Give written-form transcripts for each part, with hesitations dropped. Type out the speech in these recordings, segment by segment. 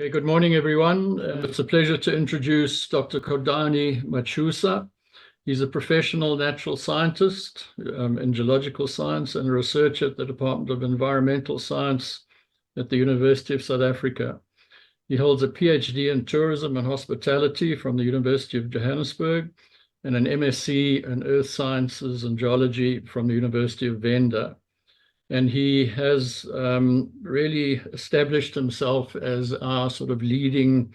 Okay, good morning, everyone. It's a pleasure to introduce Dr. Khodani Matshusa. He's a professional natural scientist in geological science and a researcher at the Department of Environmental Science at the University of South Africa. He holds a PhD in tourism and hospitality from the University of Johannesburg and an MSc in earth sciences and geology from the University of Venda. And he has really established himself as our sort of leading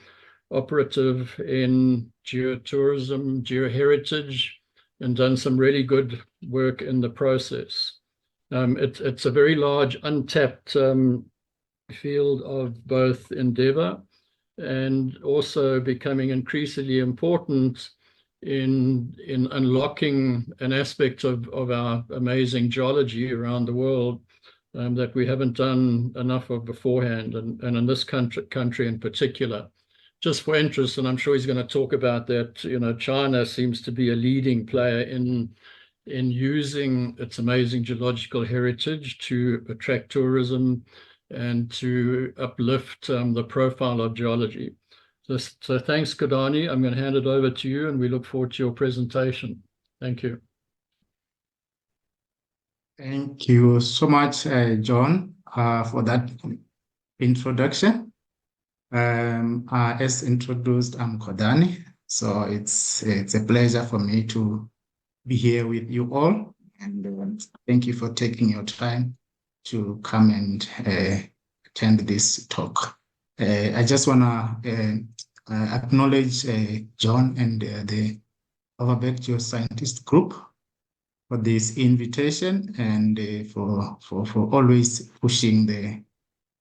operative in geotourism, geoheritage, and done some really good work in the process. It's a very large untapped field of both endeavor and also becoming increasingly important in unlocking an aspect of our amazing geology around the world that we haven't done enough of beforehand, and in this country in particular. Just for interest, and I'm sure he's going to talk about that, China seems to be a leading player in using its amazing geological heritage to attract tourism and to uplift the profile of geology. So thanks, Khodani. I'm going to hand it over to you, and we look forward to your presentation. Thank you. Thank you so much, John, for that introduction. As introduced, I'm Khodani, so it's a pleasure for me to be here with you all, and thank you for taking your time to come and attend this talk. I just want to acknowledge John and the Overberg Geoscientist group for this invitation and for always pushing the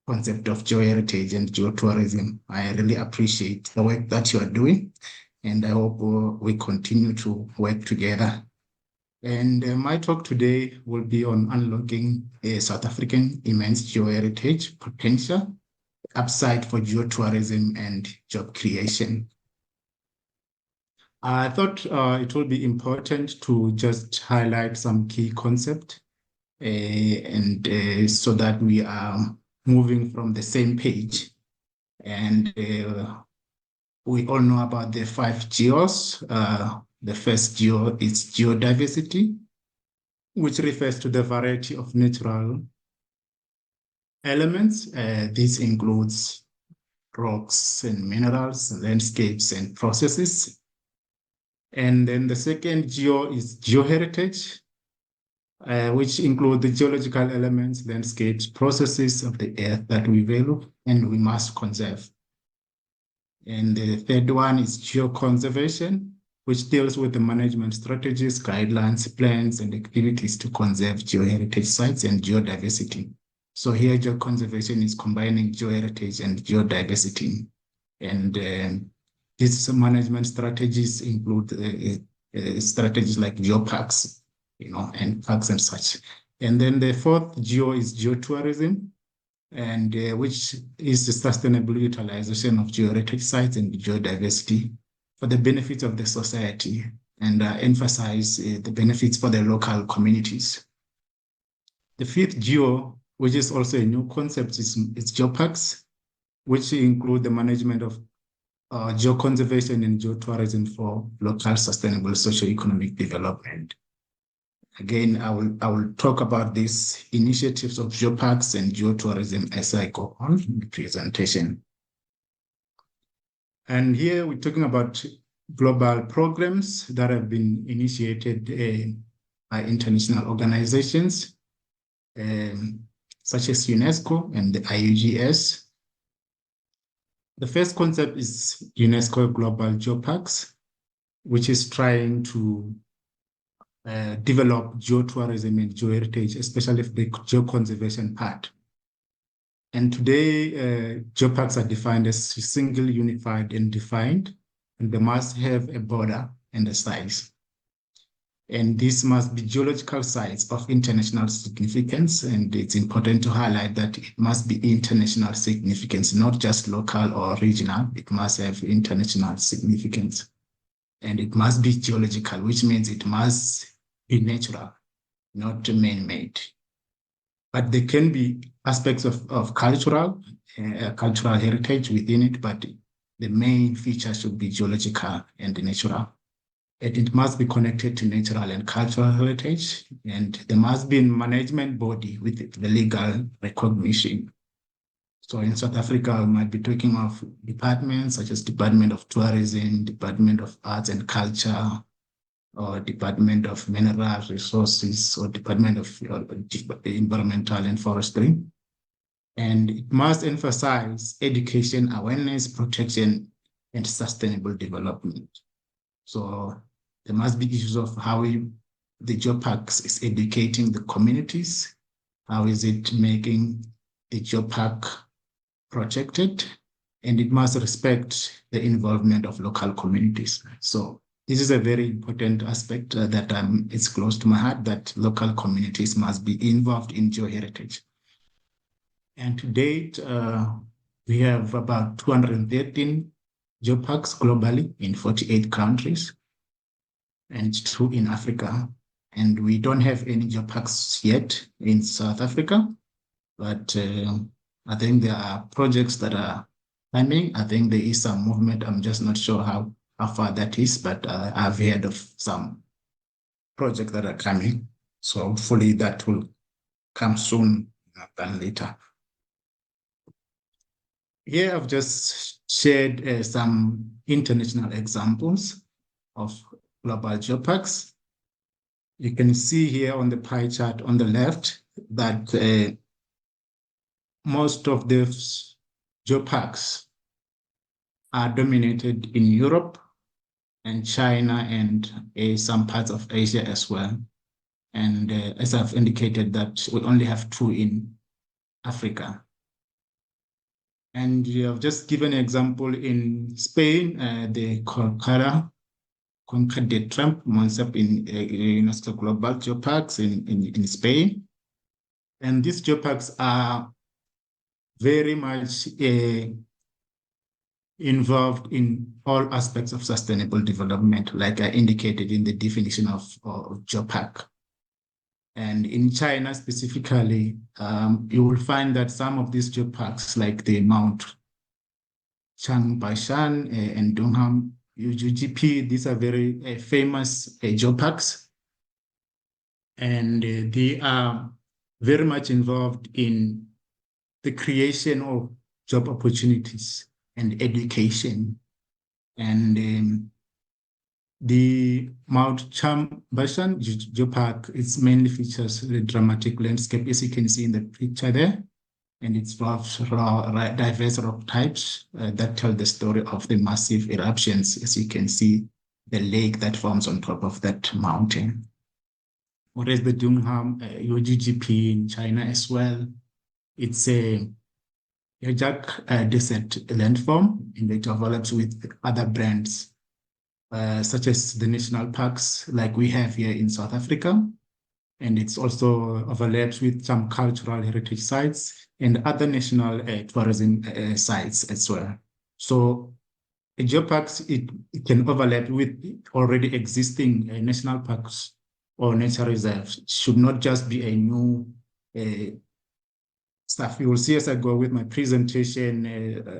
concept of geoheritage and geotourism. I really appreciate the work that you are doing, and I hope we continue to work together. And my talk today will be on unlocking South African immense geoheritage potential, upside for geotourism and job creation. I thought it would be important to just highlight some key concepts and so that we are moving from the same page. And we all know about the 5 geos. The first geo is geodiversity, which refers to the variety of natural elements. This includes rocks and minerals, landscapes and processes. And then the second geo is geoheritage, which include the geological elements, landscapes, processes of the earth that we value and we must conserve. And the third one is geoconservation, which deals with the management strategies, guidelines, plans, and activities to conserve geoheritage sites and geodiversity. So here, geoconservation is combining geoheritage and geodiversity. And these management strategies include strategies like geoparks, and parks and such. And then the fourth geo is geotourism, and which is the sustainable utilization of geoheritage sites and geodiversity for the benefit of the society, and emphasize the benefits for the local communities. The fifth geo, which is also a new concept, is geoparks, which include the management of geoconservation and geotourism for local sustainable socio-economic development. Again, I will talk about these initiatives of geoparks and geotourism as I go on in the presentation. And here we're talking about global programs that have been initiated by international organizations, such as UNESCO and the IUGS. The first concept is UNESCO Global Geoparks, which is trying to develop geotourism and geoheritage, especially for the geoconservation part. And today, geoparks are defined as single, unified, and defined, and they must have a border and a size. And this must be geological sites of international significance, and it's important to highlight that it must be international significance, not just local or regional. It must have international significance. And it must be geological, which means it must be natural, not man-made. but there can be aspects of cultural heritage within it, but the main feature should be geological and natural. And it must be connected to natural and cultural heritage, and there must be a management body with the legal recognition. So in South Africa, we might be talking of departments such as Department of Tourism, Department of Arts and Culture, or Department of Mineral Resources, or Department of Environmental and Forestry. And it must emphasize education, awareness, protection, and sustainable development. So there must be issues of how the geoparks is educating the communities. How is it making the geopark protected? And it must respect the involvement of local communities. So this is a very important aspect that it's close to my heart, that local communities must be involved in geoheritage. And to date, we have about 213 geoparks globally in 48 countries, and 2 in Africa. And we don't have any geoparks yet in South Africa, but I think there are projects that are coming. I think there is some movement. I'm just not sure how far that is, but I've heard of some projects that are coming. So hopefully that will come soon than later. Here I've just shared some international examples of global geoparks. You can see here on the pie chart on the left that most of the geoparks are dominated in Europe and China and some parts of Asia as well. And as I've indicated, that we only have 2 in Africa. And you have just given an example in Spain, the Conca de Trump concept in UNESCO Global Geoparks in Spain. And these geoparks are very much involved in all aspects of sustainable development, like I indicated in the definition of geopark. And in China specifically, you will find that some of these geoparks, like the Mount Changbaishan and Dongham UGP, these are very famous geoparks. And they are very much involved in the creation of job opportunities and education. And the Mount Changbaishan geopark, it mainly features the dramatic landscape, as you can see in the picture there. And it's diverse rock types that tell the story of the massive eruptions, as you can see, the lake that forms on top of that mountain. Whereas the Dongham UGGP in China as well, it's a Jack desert landform, and it develops with other brands, such as the national parks like we have here in South Africa. And it's also overlaps with some cultural heritage sites and other national tourism sites as well. So a geoparks, it can overlap with already existing national parks or nature reserves. It should not just be a new stuff. You will see as I go with my presentation,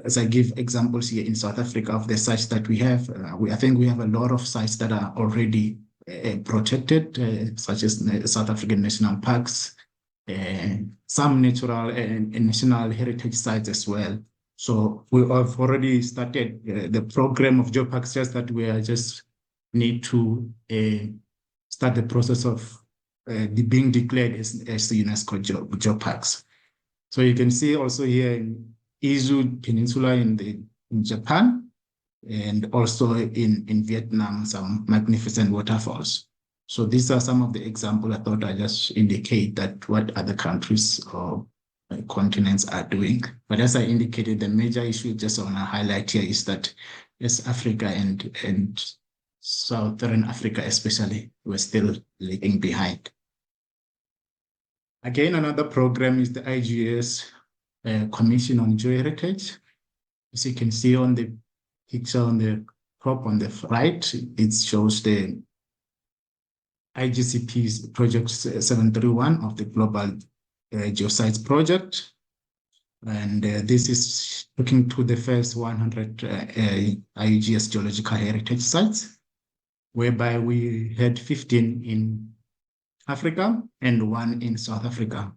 as I give examples here in South Africa of the sites that we have. I think we have a lot of sites that are already protected, such as South African national parks, some natural and national heritage sites as well. So we have already started the program of geoparks, just that we just need to start the process of being declared as UNESCO geoparks. So you can see also here in Izu Peninsula in Japan, and also in Vietnam, some magnificent waterfalls. So these are some of the examples I thought I just indicate that what other countries or continents are doing. But as I indicated, the major issue just I want to highlight here is that yes, Africa and Southern Africa especially, we're still lagging behind. Again, another program is the IUGS Commission on Geoheritage. As you can see on the picture on the top on the right, it shows the IGCP's Project 731 of the Global geosites project. And this is looking to the first 100 IUGS geological heritage sites, whereby we had 15 in Africa and 1 in South Africa,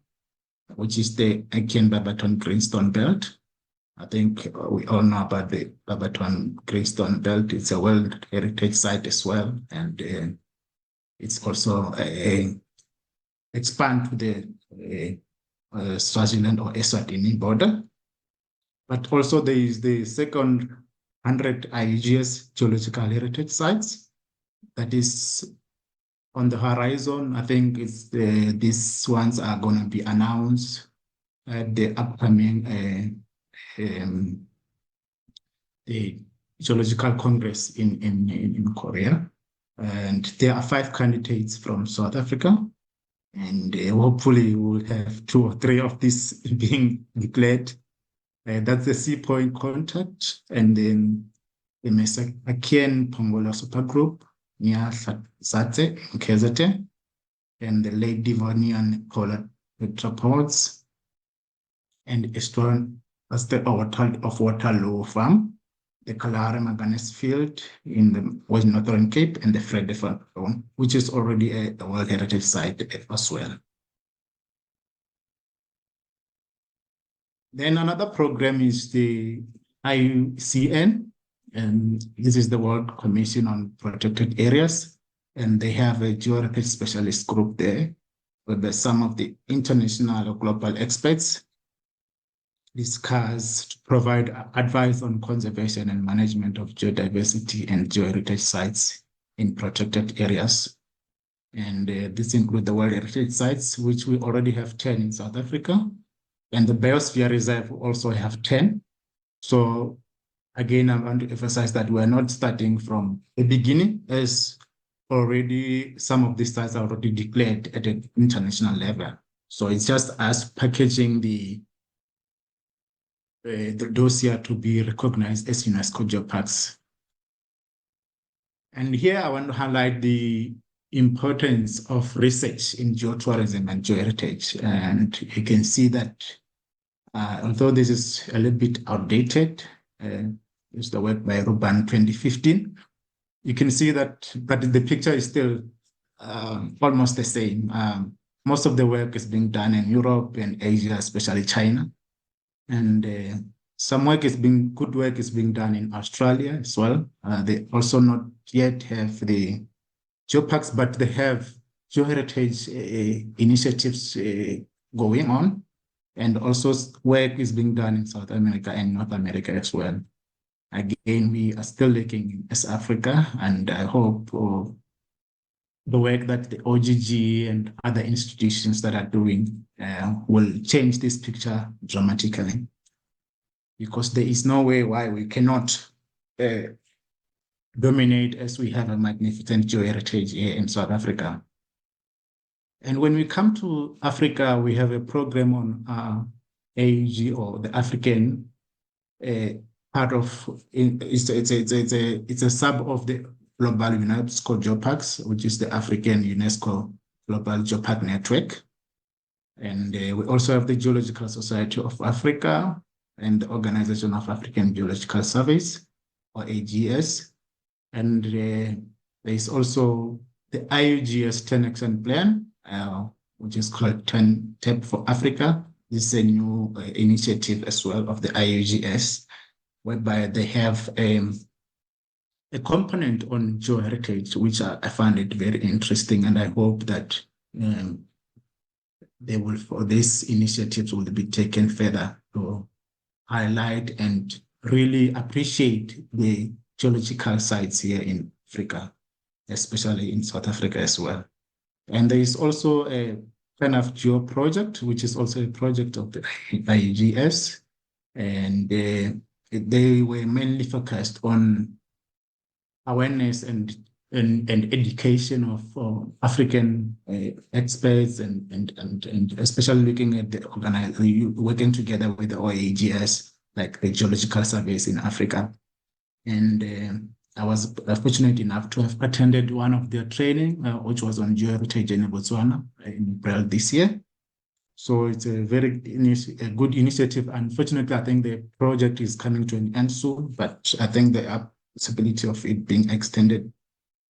which is the Aitken-Barberton Greenstone Belt. I think we all know about the Barberton Greenstone Belt. It's a World Heritage Site as well, and it's also expand to the Swaziland or Eswatini border. But also there is the second 100 IUGS geological heritage sites that is on the horizon. I think it's these ones are going to be announced at the upcoming the Geological Congress in Korea. And there are 5 candidates from South Africa. And hopefully we'll have 2 or 3 of these being declared. That's the Sea Point contact, and then the Aitken Pongola Supergroup near Satse, KZN, and the Lake Devonian Polar Tetrapods, and Estuarine as the Waterloo Farm, the Kalahari Manganese Field in the West Northern Cape, and the Vredefort, which is already a World Heritage Site as well. Then another program is the IUCN, and this is the World Commission on Protected Areas, and they have a geoheritage specialist group there, where some of the international or global experts discuss to provide advice on conservation and management of geodiversity and geoheritage sites in protected areas. And this includes the World Heritage Sites, which we already have 10 in South Africa. And the Biosphere Reserve also have 10. So again, I want to emphasize that we're not starting from the beginning, as already some of these sites are already declared at an international level. So it's just us packaging the dossier to be recognized as UNESCO geoparks. And here I want to highlight the importance of research in geotourism and geoheritage. And you can see that although this is a little bit outdated, it's the work by Ruban 2015, you can see that, but the picture is still almost the same. Most of the work is being done in Europe and Asia, especially China. And some good work is being done in Australia as well. They also not yet have the geoparks, but they have geoheritage initiatives going on. And also work is being done in South America and North America as well. Again, we are still looking in West Africa, and I hope the work that the OGG and other institutions that are doing will change this picture dramatically, because there is no way why we cannot dominate as we have a magnificent geoheritage here in South Africa. And when we come to Africa, we have a program on AUG, or the African part of it's a sub of the global UNESCO geoparks, which is the African UNESCO Global Geopark Network. And we also have the Geological Society of Africa and the Organization of African Geological Surveys, or IUGS. And there is also the IUGS 10 Action Plan, which is called 10 TAP for Africa. This is a new initiative as well of the IUGS, whereby they have a component on geoheritage, which I find it very interesting, and I hope that these initiatives will be taken further to highlight and really appreciate the geological sites here in Africa, especially in South Africa as well. And there is also a kind of geo project, which is also a project of the IUGS, and they were mainly focused on awareness and education of African experts and especially looking at working together with the IUGS, like the geological surveys in Africa. And I was fortunate enough to have attended one of their training, which was on geoheritage in Botswana in April this year. So it's a very good initiative. Unfortunately, I think the project is coming to an end soon, but I think the possibility of it being extended,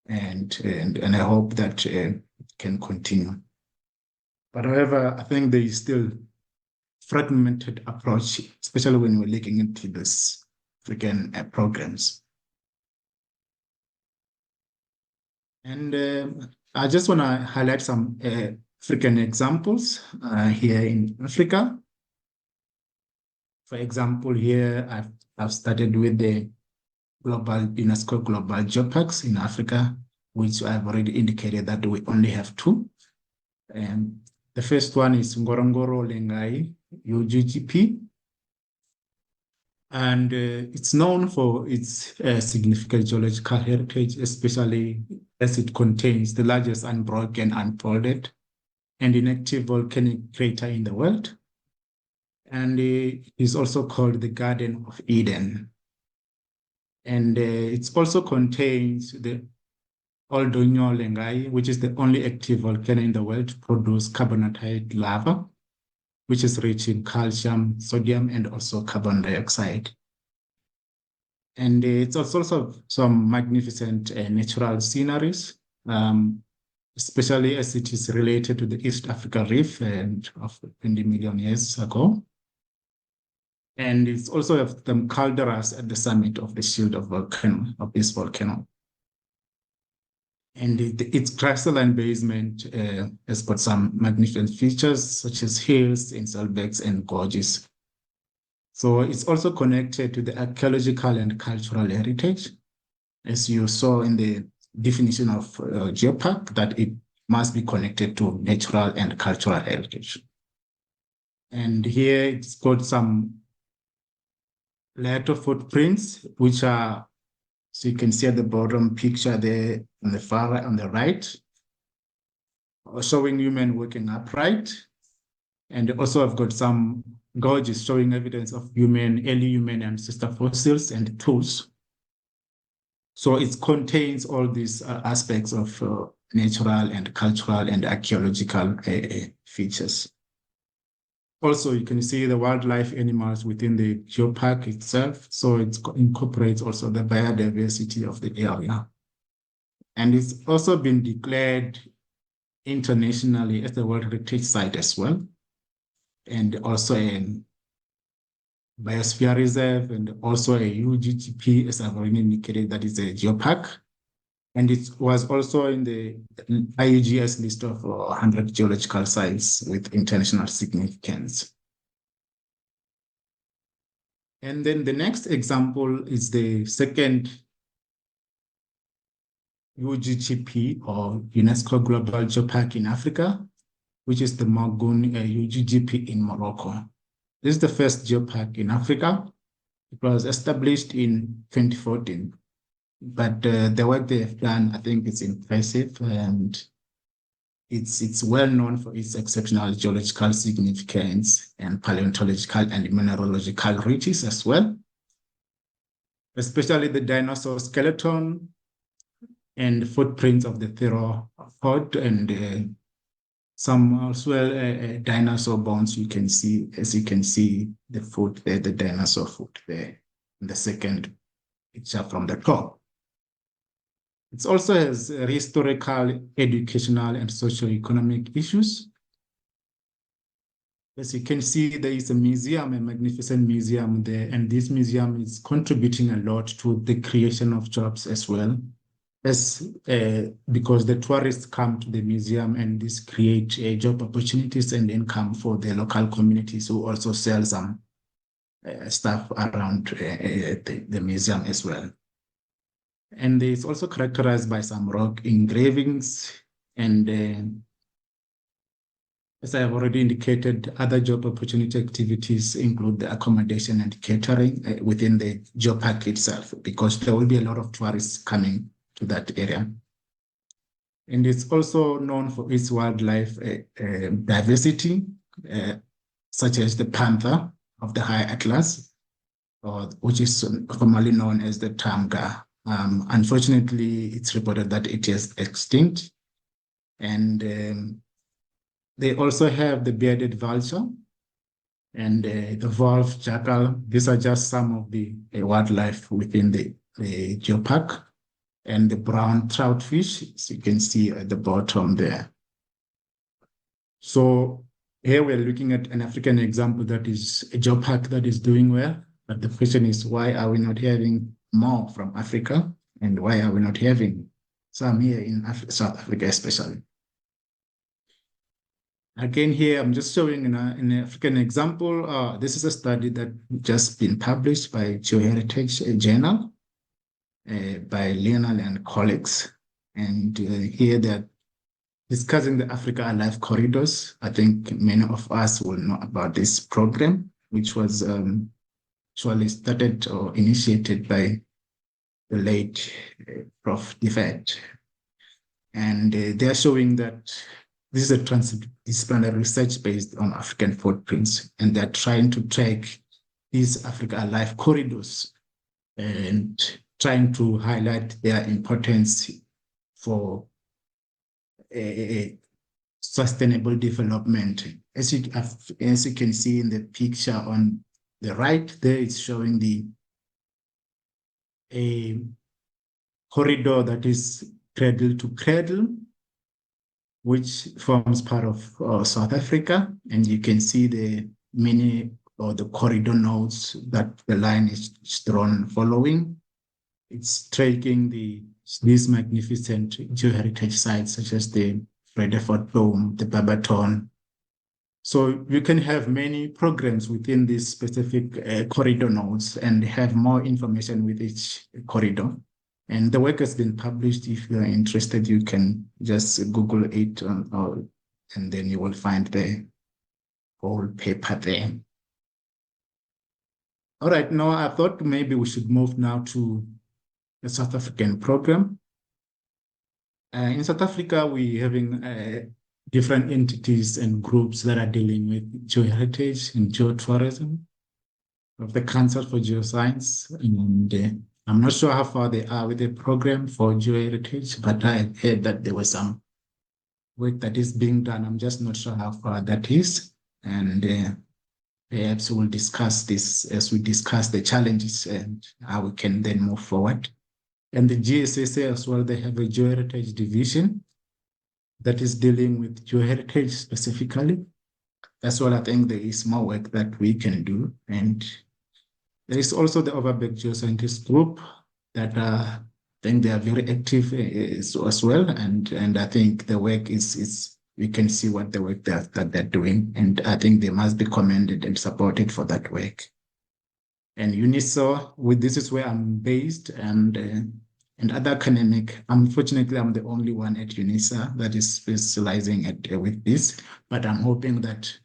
and I hope that it can continue. But however, I think there is still fragmented approach, especially when we're looking into this African programs. And I just want to highlight some African examples here in Africa. For example, here I've started with the UNESCO Global Geoparks in Africa, which I've already indicated that we only have two. And the first one is Ngorongoro Lengai UGGP. And it's known for its significant geological heritage, especially as it contains the largest unbroken, unfolded, and inactive volcanic crater in the world. And it is also called the Garden of Eden. And it also contains the Oldonyo Lengai, which is the only active volcano in the world to produce carbonatite lava, which is rich in calcium, sodium, and also carbon dioxide. And it's also some magnificent natural sceneries, especially as it is related to the East Africa Reef of 20 million years ago. And it's also have some calderas at the summit of the shield of this volcano. And its crystalline basement has got some magnificent features such as hills, saddlebags, and gorges. So it's also connected to the archaeological and cultural heritage, as you saw in the definition of geopark, that it must be connected to natural and cultural heritage. And here it's got some lateral footprints, which are, so you can see at the bottom picture there on the far right, on the right, showing human walking upright. And also I've got some gorges showing evidence of early human ancestor fossils and tools. So it contains all these aspects of natural and cultural and archaeological features. Also, you can see the wildlife animals within the geopark itself. So it incorporates also the biodiversity of the area. And it's also been declared internationally as the World Heritage Site as well. And also a biosphere reserve, and also a UGGP, as I've already indicated, that is a geopark. And it was also in the IUGS list of 100 geological sites with international significance. And then the next example is the second UGGP, or UNESCO Global Geopark in Africa, which is the Magoun UGGP in Morocco. This is the first geopark in Africa. It was established in 2014. But the work they have done, I think, is impressive, and it's well known for its exceptional geological significance and paleontological and mineralogical riches as well, especially the dinosaur skeleton and footprints of the theropod, and some as well dinosaur bones. You can see, as you can see, the foot there, the dinosaur foot there, in the second picture from the top. It also has historical, educational, and socio-economic issues. As you can see, there is a museum, a magnificent museum there, and this museum is contributing a lot to the creation of jobs as well, as because the tourists come to the museum, and this creates job opportunities and income for the local communities, who also sell some stuff around the museum as well. And it's also characterized by some rock engravings, and as I have already indicated, other job opportunity activities include the accommodation and catering within the geopark itself, because there will be a lot of tourists coming to that area. And it's also known for its wildlife diversity, such as the panther of the High Atlas, which is formerly known as the tamga. Unfortunately, it's reported that it is extinct, and They also have the bearded vulture and the wolf, jackal. These are just some of the wildlife within the geopark. And the brown troutfish, as you can see at the bottom there. So here we're looking at an African example that is a geopark that is doing well. But the question is, why are we not having more from Africa? And why are we not having some here in South Africa especially? Again, here I'm just showing an African example. This is a study that just been published by Geoheritage journal by Lionel and colleagues. And here they're discussing the Africa Alive corridors. I think many of us will know about this program, which was actually started or initiated by the late Prof. Defet. And they're showing that this is a transdisciplinary research based on African footprints, and they're trying to track these Africa Alive corridors and trying to highlight their importance for sustainable development. As you can see in the picture on the right there, it's showing a corridor that is cradle to cradle, which forms part of South Africa. And you can see the many or the corridor nodes that the line is drawn following. It's tracking these magnificent geoheritage sites such as the Fredefort Dome, the Barberton. So you can have many programs within these specific corridor nodes and have more information with each corridor. And the work has been published. If you're interested, you can just Google it and then you will find the whole paper there. All right, now I thought maybe we should move now to the South African program. In South Africa, we're having different entities and groups that are dealing with geoheritage and geotourism of the Council for Geoscience. And I'm not sure how far they are with the program for geoheritage, but I heard that there was some work that is being done. I'm just not sure how far that is. And perhaps we'll discuss this as we discuss the challenges and how we can then move forward. And the GSSA as well, they have a geoheritage division that is dealing with geoheritage specifically. As well, I think there is more work that we can do. And there is also the Overberg Geoscientists group that I think they are very active as well. And I think the work is we can see what the work that they're doing. And I think they must be commended and supported for that work. And UNISO, this is where I'm based, and other academic. Unfortunately, I'm the only one at UNISA that is specializing with this, but I'm hoping that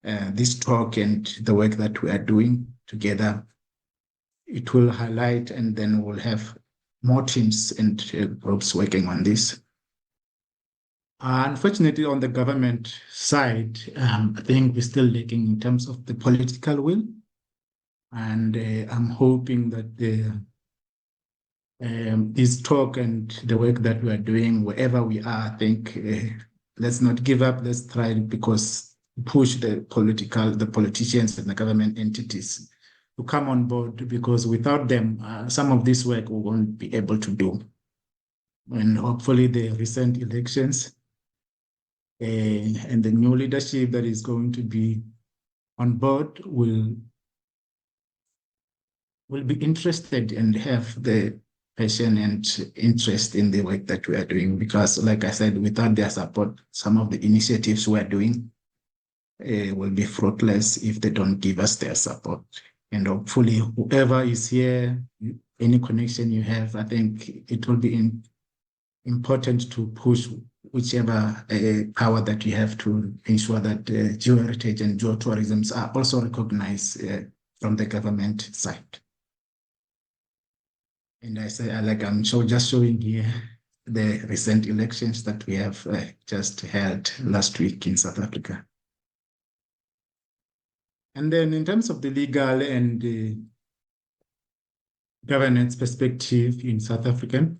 this talk and the work that we are doing together, it will highlight, and then we'll have more teams and groups working on this. Unfortunately, on the government side, I think we're still lacking in terms of the political will. And I'm hoping that this talk and the work that we are doing, wherever we are, I think let's not give up. Let's try, because push the politicians and the government entities to come on board, because without them, some of this work we won't be able to do. And hopefully the recent elections and the new leadership that is going to be on board will be interested and have the passion and interest in the work that we are doing. Because like I said, without their support, some of the initiatives we are doing will be fruitless if they don't give us their support. And hopefully whoever is here, any connection you have, I think it will be important to push whichever power that you have to ensure that geoheritage and geotourism are also recognized from the government side. And I say, I'm just showing here the recent elections that we have just held last week in South Africa. And then in terms of the legal and governance perspective in South Africa,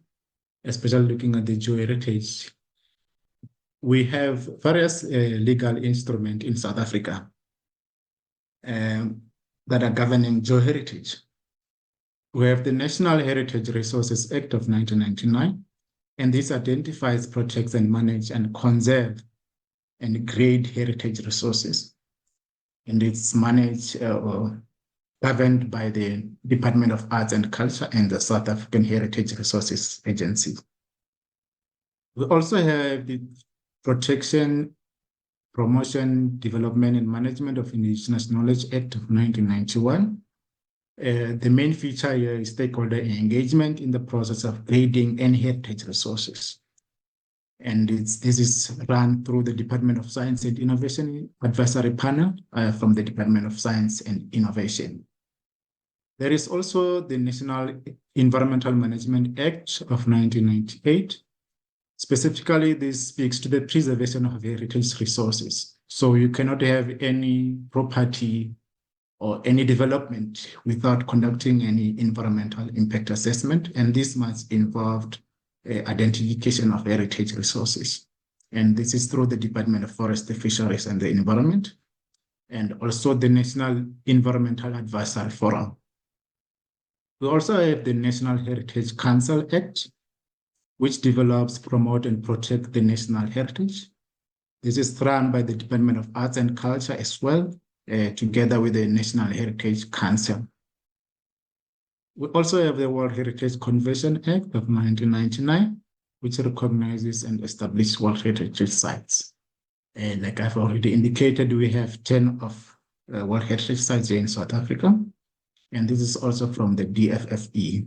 especially looking at the geoheritage, we have various legal instruments in South Africa that are governing geoheritage. We have the National Heritage Resources Act of 1999, and this identifies, protects, and manages and conserve and grade heritage resources. And it's managed or governed by the Department of Arts and Culture and the South African Heritage Resources Agency. We also have the Protection, Promotion, Development, and Management of Indigenous Knowledge Act of 1991. The main feature here is stakeholder engagement in the process of grading and heritage resources. And this is run through the Department of Science and Innovation Advisory Panel from the Department of Science and Innovation. There is also the National Environmental Management Act of 1998. Specifically, this speaks to the preservation of heritage resources. So you cannot have any property or any development without conducting any environmental impact assessment. And this must involve identification of heritage resources. And this is through the Department of Forestry, Fisheries and the Environment, and also the National Environmental Advisory Forum. We also have the National Heritage Council Act, which develops, promote, and protect the national heritage. This is run by the Department of Arts and Culture as well, together with the National Heritage Council. We also have the World Heritage Convention Act of 1999, which recognizes and establishes World Heritage Sites. And like I've already indicated, we have 10 of World Heritage Sites here in South Africa. And this is also from the DFFE.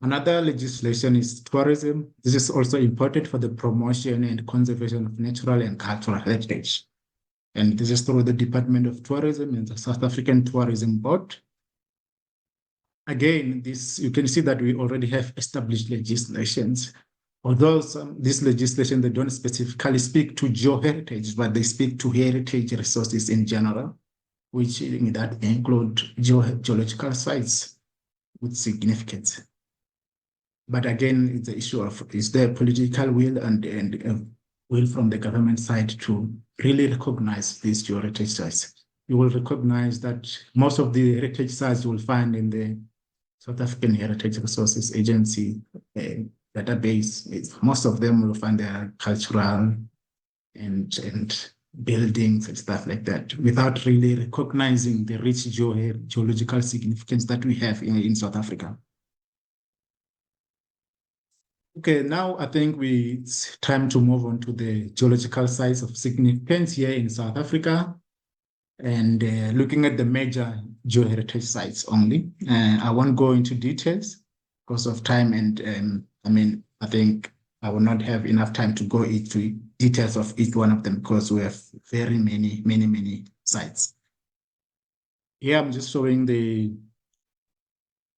Another legislation is tourism. This is also important for the promotion and conservation of natural and cultural heritage. And this is through the Department of Tourism and the South African Tourism Board. Again, you can see that we already have established legislations. Although this legislation, they don't specifically speak to geoheritage, but they speak to heritage resources in general, which that include geological sites with significance. But again, it's the issue of, is there political will and will from the government side to really recognize these geoheritage sites? You will recognize that most of the heritage sites you will find in the South African Heritage Resources Agency database. Most of them will find their cultural and buildings and stuff like that, without really recognizing the rich geological significance that we have in South Africa. Okay, now I think it's time to move on to the geological sites of significance here in South Africa, and looking at the major geoheritage sites only. I won't go into details because of time, and I think I will not have enough time to go into details of each one of them because we have very many sites. Here I'm just showing the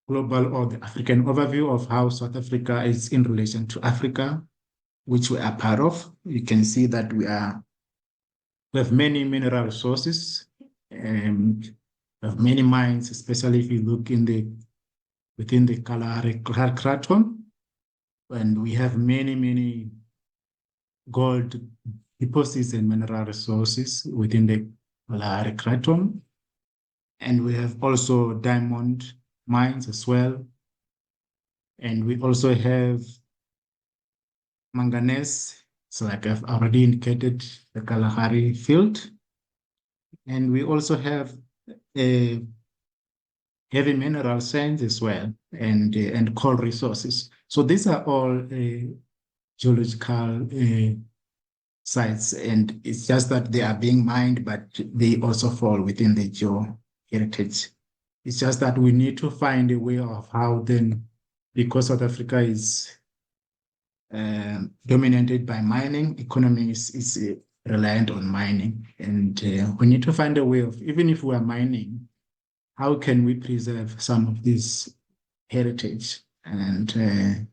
global or the African overview of how South Africa is in relation to Africa, which we are part of. You can see that we have many mineral resources and have many mines, especially if you look within the Kalahari Craton, and we have many gold deposits and mineral resources within the Kalahari Craton, and we have also diamond mines as well, and we also have manganese. So like I've already indicated, the Kalahari field, and we also have heavy mineral sands as well, and coal resources. So these are all geological sites, and it's just that they are being mined, but they also fall within the geoheritage. It's just that we need to find a way of how then, because South Africa is dominated by mining, economy is reliant on mining, and we need to find a way of, even if we are mining, how can we preserve some of this heritage? And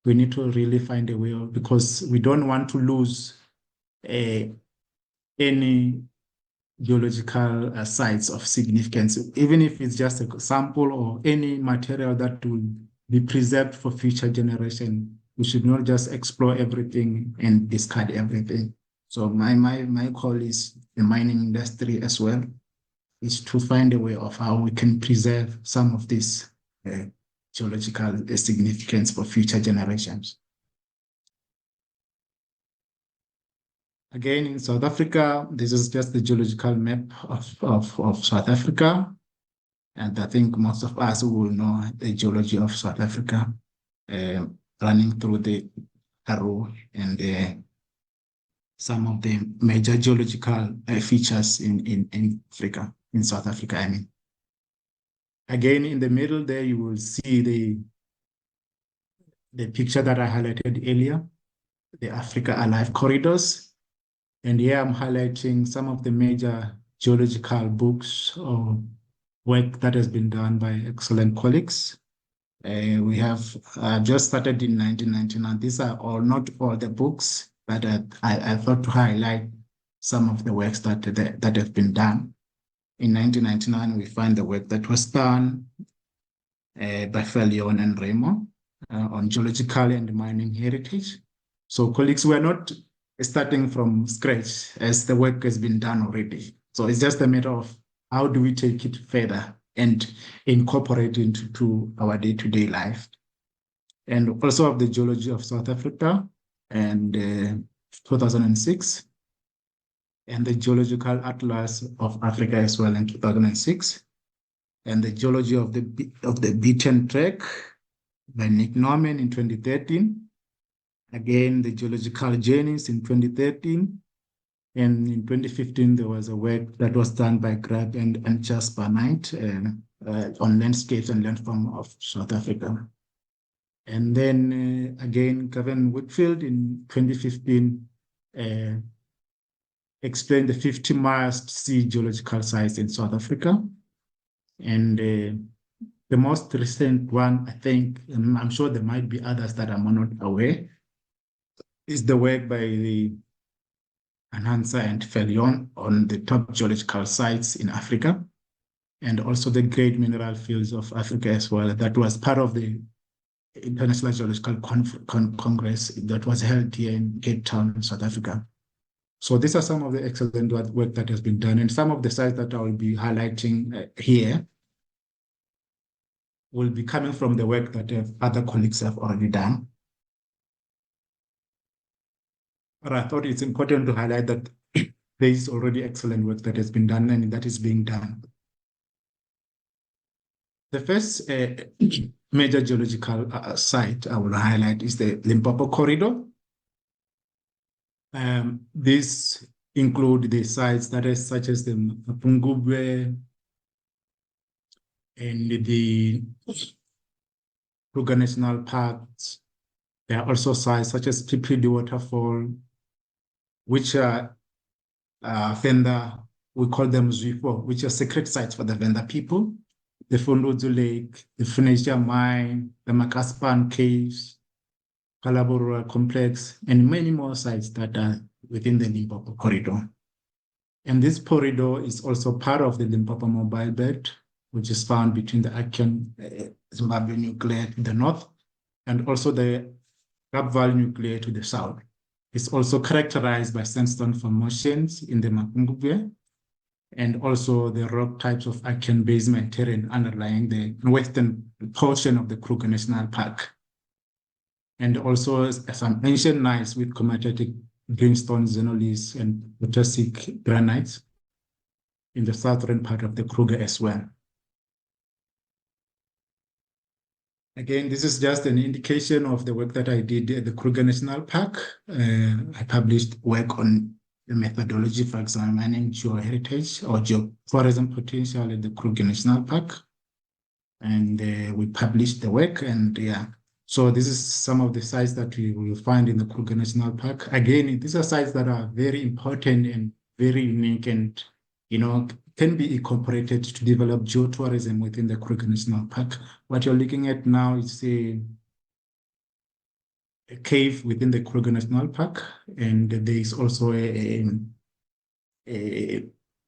we need to really find a way of, because we don't want to lose any geological sites of significance, even if it's just a sample or any material that will be preserved for future generation. we should not just explore everything and discard everything. So my call is the mining industry as well, is to find a way of how we can preserve some of this geological significance for future generations. Again, in South Africa, this is just the geological map of South Africa. And I think most of us will know the geology of South Africa, running through the Karoo and some of the major geological features in Africa, in South Africa, I mean. Again, in the middle there, you will see the picture that I highlighted earlier, the Africa Alive corridors. And here I'm highlighting some of the major geological books or work that has been done by excellent colleagues. We have just started in 1999. These are not all the books, but I thought to highlight some of the works that have been done. In 1999, we find the work that was done by Felion and Remo on geological and mining heritage. So colleagues, we're not starting from scratch as the work has been done already. So it's just a matter of how do we take it further and incorporate it into our day-to-day life. And also of the geology of South Africa and 2006, and the Geological Atlas of Africa as well in 2006, and the geology of the beaten track by Nick Norman in 2013. Again, the geological journeys in 2013. And in 2015, there was a work that was done by Grab and Jasper Knight on landscapes and landform of South Africa. And then again, Kevin Whitfield in 2015 explained the 50 must-see geological sites in South Africa. And the most recent one, I think, and I'm sure there might be others that I'm not aware, is the work by the Anhansa and Felion on the top geological sites in Africa, and also the great mineral fields of Africa as well. That was part of the International Geological Congress that was held here in Cape Town, South Africa. So these are some of the excellent work that has been done, and some of the sites that I will be highlighting here will be coming from the work that other colleagues have already done. But I thought it's important to highlight that there is already excellent work that has been done and that is being done. The first major geological site I will highlight is the Limpopo Corridor. These include the sites that are such as the Mapungubwe and the Kruger National Park. There are also sites such as Pipidi Waterfall, which are Venda, we call them Zwipo, which are sacred sites for the Venda people, the Fundudzu Lake, the Phoenicia Mine, the Makaspan Caves, Kalabora Complex, and many more sites that are within the Limpopo Corridor. And this corridor is also part of the Limpopo Mobile Belt, which is found between the Akan Zimbabwe nuclear to the north, and also the Vaal nuclear to the south. It's also characterized by sandstone formations in the Mapungubwe, and also the rock types of Akan basement terrain underlying the western portion of the Kruger National Park. And also some ancient gneiss with komatitic greenstone xenolis and Potassic granites in the southern part of the Kruger as well. Again, this is just an indication of the work that I did at the Kruger National Park. I published work on the methodology for examining geoheritage or geotourism potential at the Kruger National Park. And we published the work, and yeah. So this is some of the sites that we will find in the Kruger National Park. Again, these are sites that are very important and very unique and, can be incorporated to develop geotourism within the Kruger National Park. What you're looking at now is a cave within the Kruger National Park, and there is also a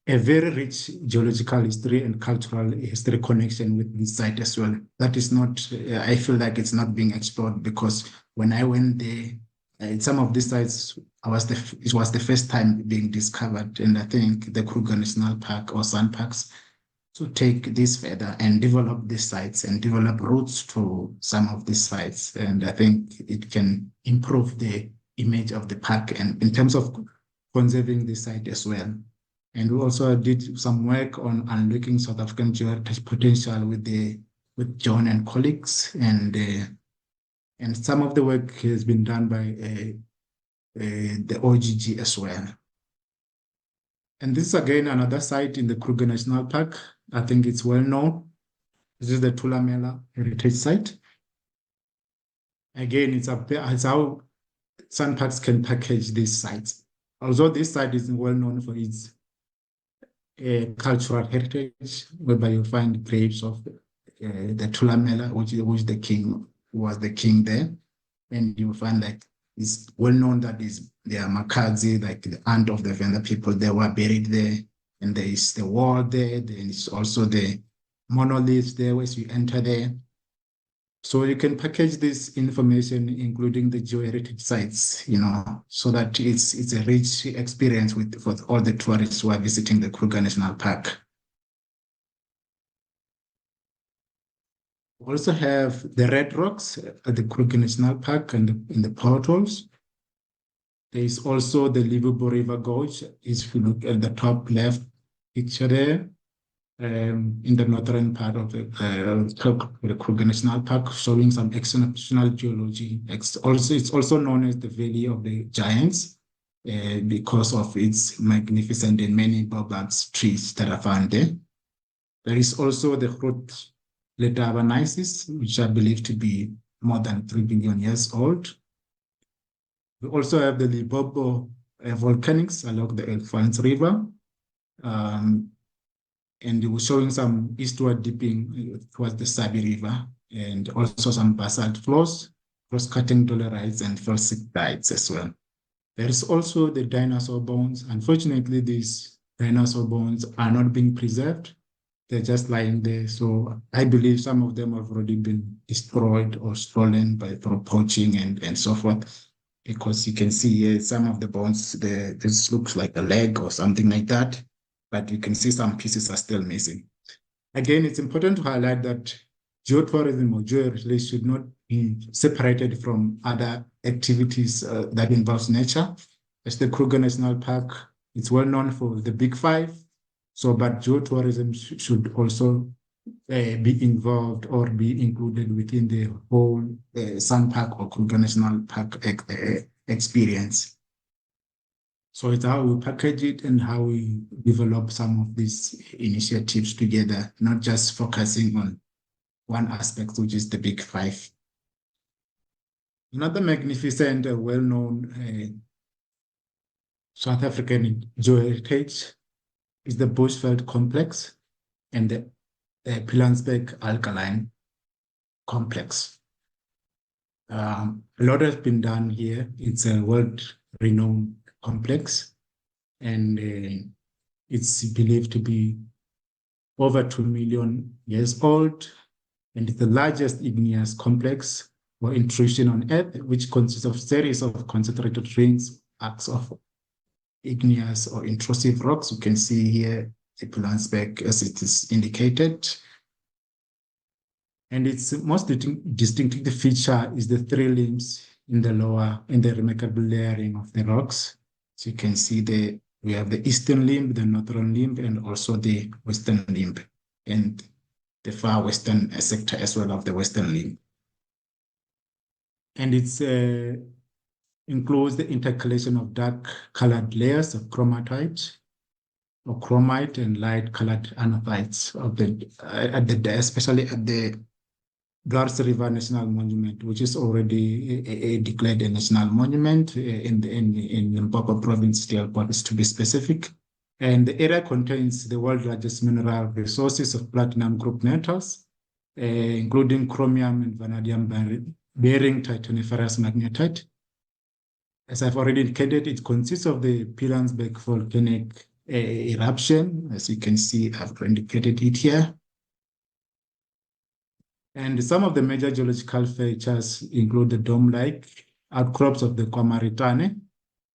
a very rich geological history and cultural history connection with this site as well. That is not, I feel like it's not being explored, because when I went there, some of these sites, it was the first time being discovered. And I think the Kruger National Park or Sun Parks to take this further and develop these sites and develop routes to some of these sites. And I think it can improve the image of the park and in terms of conserving the site as well. And we also did some work on unlocking South African geoheritage potential with John and colleagues, and some of the work has been done by the OGG as well. And this is again another site in the Kruger National Park. I think it's well known. This is the Thulamela Heritage Site. Again, it's how Sun Parks can package these sites. Although this site is well known for its cultural heritage, whereby you find graves of the Thulamela, which was the king there, and you find like it's well known that they are Makazi, like the aunt of the Venda people, they were buried there, and there is the wall there. There is also the monoliths there as you enter there. So you can package this information, including the geoheritage sites, so that it's a rich experience for all the tourists who are visiting the Kruger National Park. We also have the red rocks at the Kruger National Park and in the portals. There is also the Limpopo River Gorge, if you look at the top left picture there. In the northern part of the Kruger National Park, showing some exceptional geology. It's also known as the Valley of the Giants because of its magnificent and many baobab trees that are found there. There is also the Groot Ledabanensis, which are believed to be more than 3 billion years old. We also have the Limpopo volcanics along the Elfans River. And it was showing some eastward dipping towards the Sabi River, and also some basalt flows, cross-cutting dolerites and felsic as well. There is also the dinosaur bones. Unfortunately, these dinosaur bones are not being preserved. They're just lying there. So I believe some of them have already been destroyed or stolen through poaching and so forth, because you can see here some of the bones, this looks like a leg or something like that, but you can see some pieces are still missing. Again, it's important to highlight that geotourism or geoheritage should not be separated from other activities that involves nature. As the Kruger National Park, it's well known for the Big Five. But geotourism should also be involved or be included within the whole Sun Park or Kruger National Park experience. So it's how we package it and how we develop some of these initiatives together, not just focusing on one aspect, which is the Big Five. Another magnificent, well-known South African geoheritage is the Bushveld complex and the Pilanesberg alkaline complex. A lot has been done here. It's a world-renowned complex, and it's believed to be over 2 million years old, and it's the largest igneous complex or intrusion on Earth, which consists of series of concentrated rings, arcs of igneous or intrusive rocks. You can see here the Pilanesberg as it is indicated. And its most distinctive feature is the 3 limbs in the remarkable layering of the rocks. So you can see we have the eastern limb, the northern limb, and also the western limb, and the far western sector as well of the western limb. And it's includes the intercalation of dark-colored layers of chromatite or chromite and light-colored anathites especially at the Dwars River National Monument, which is already declared a national monument in Limpopo province, to be specific. And the area contains the world's largest mineral resources of platinum group metals, including chromium and vanadium-bearing titaniferous magnetite. As I've already indicated, it consists of the Pilanesberg volcanic eruption. As you can see, I've indicated it here. And some of the major geological features include the dome-like outcrops of the Kwamaritane,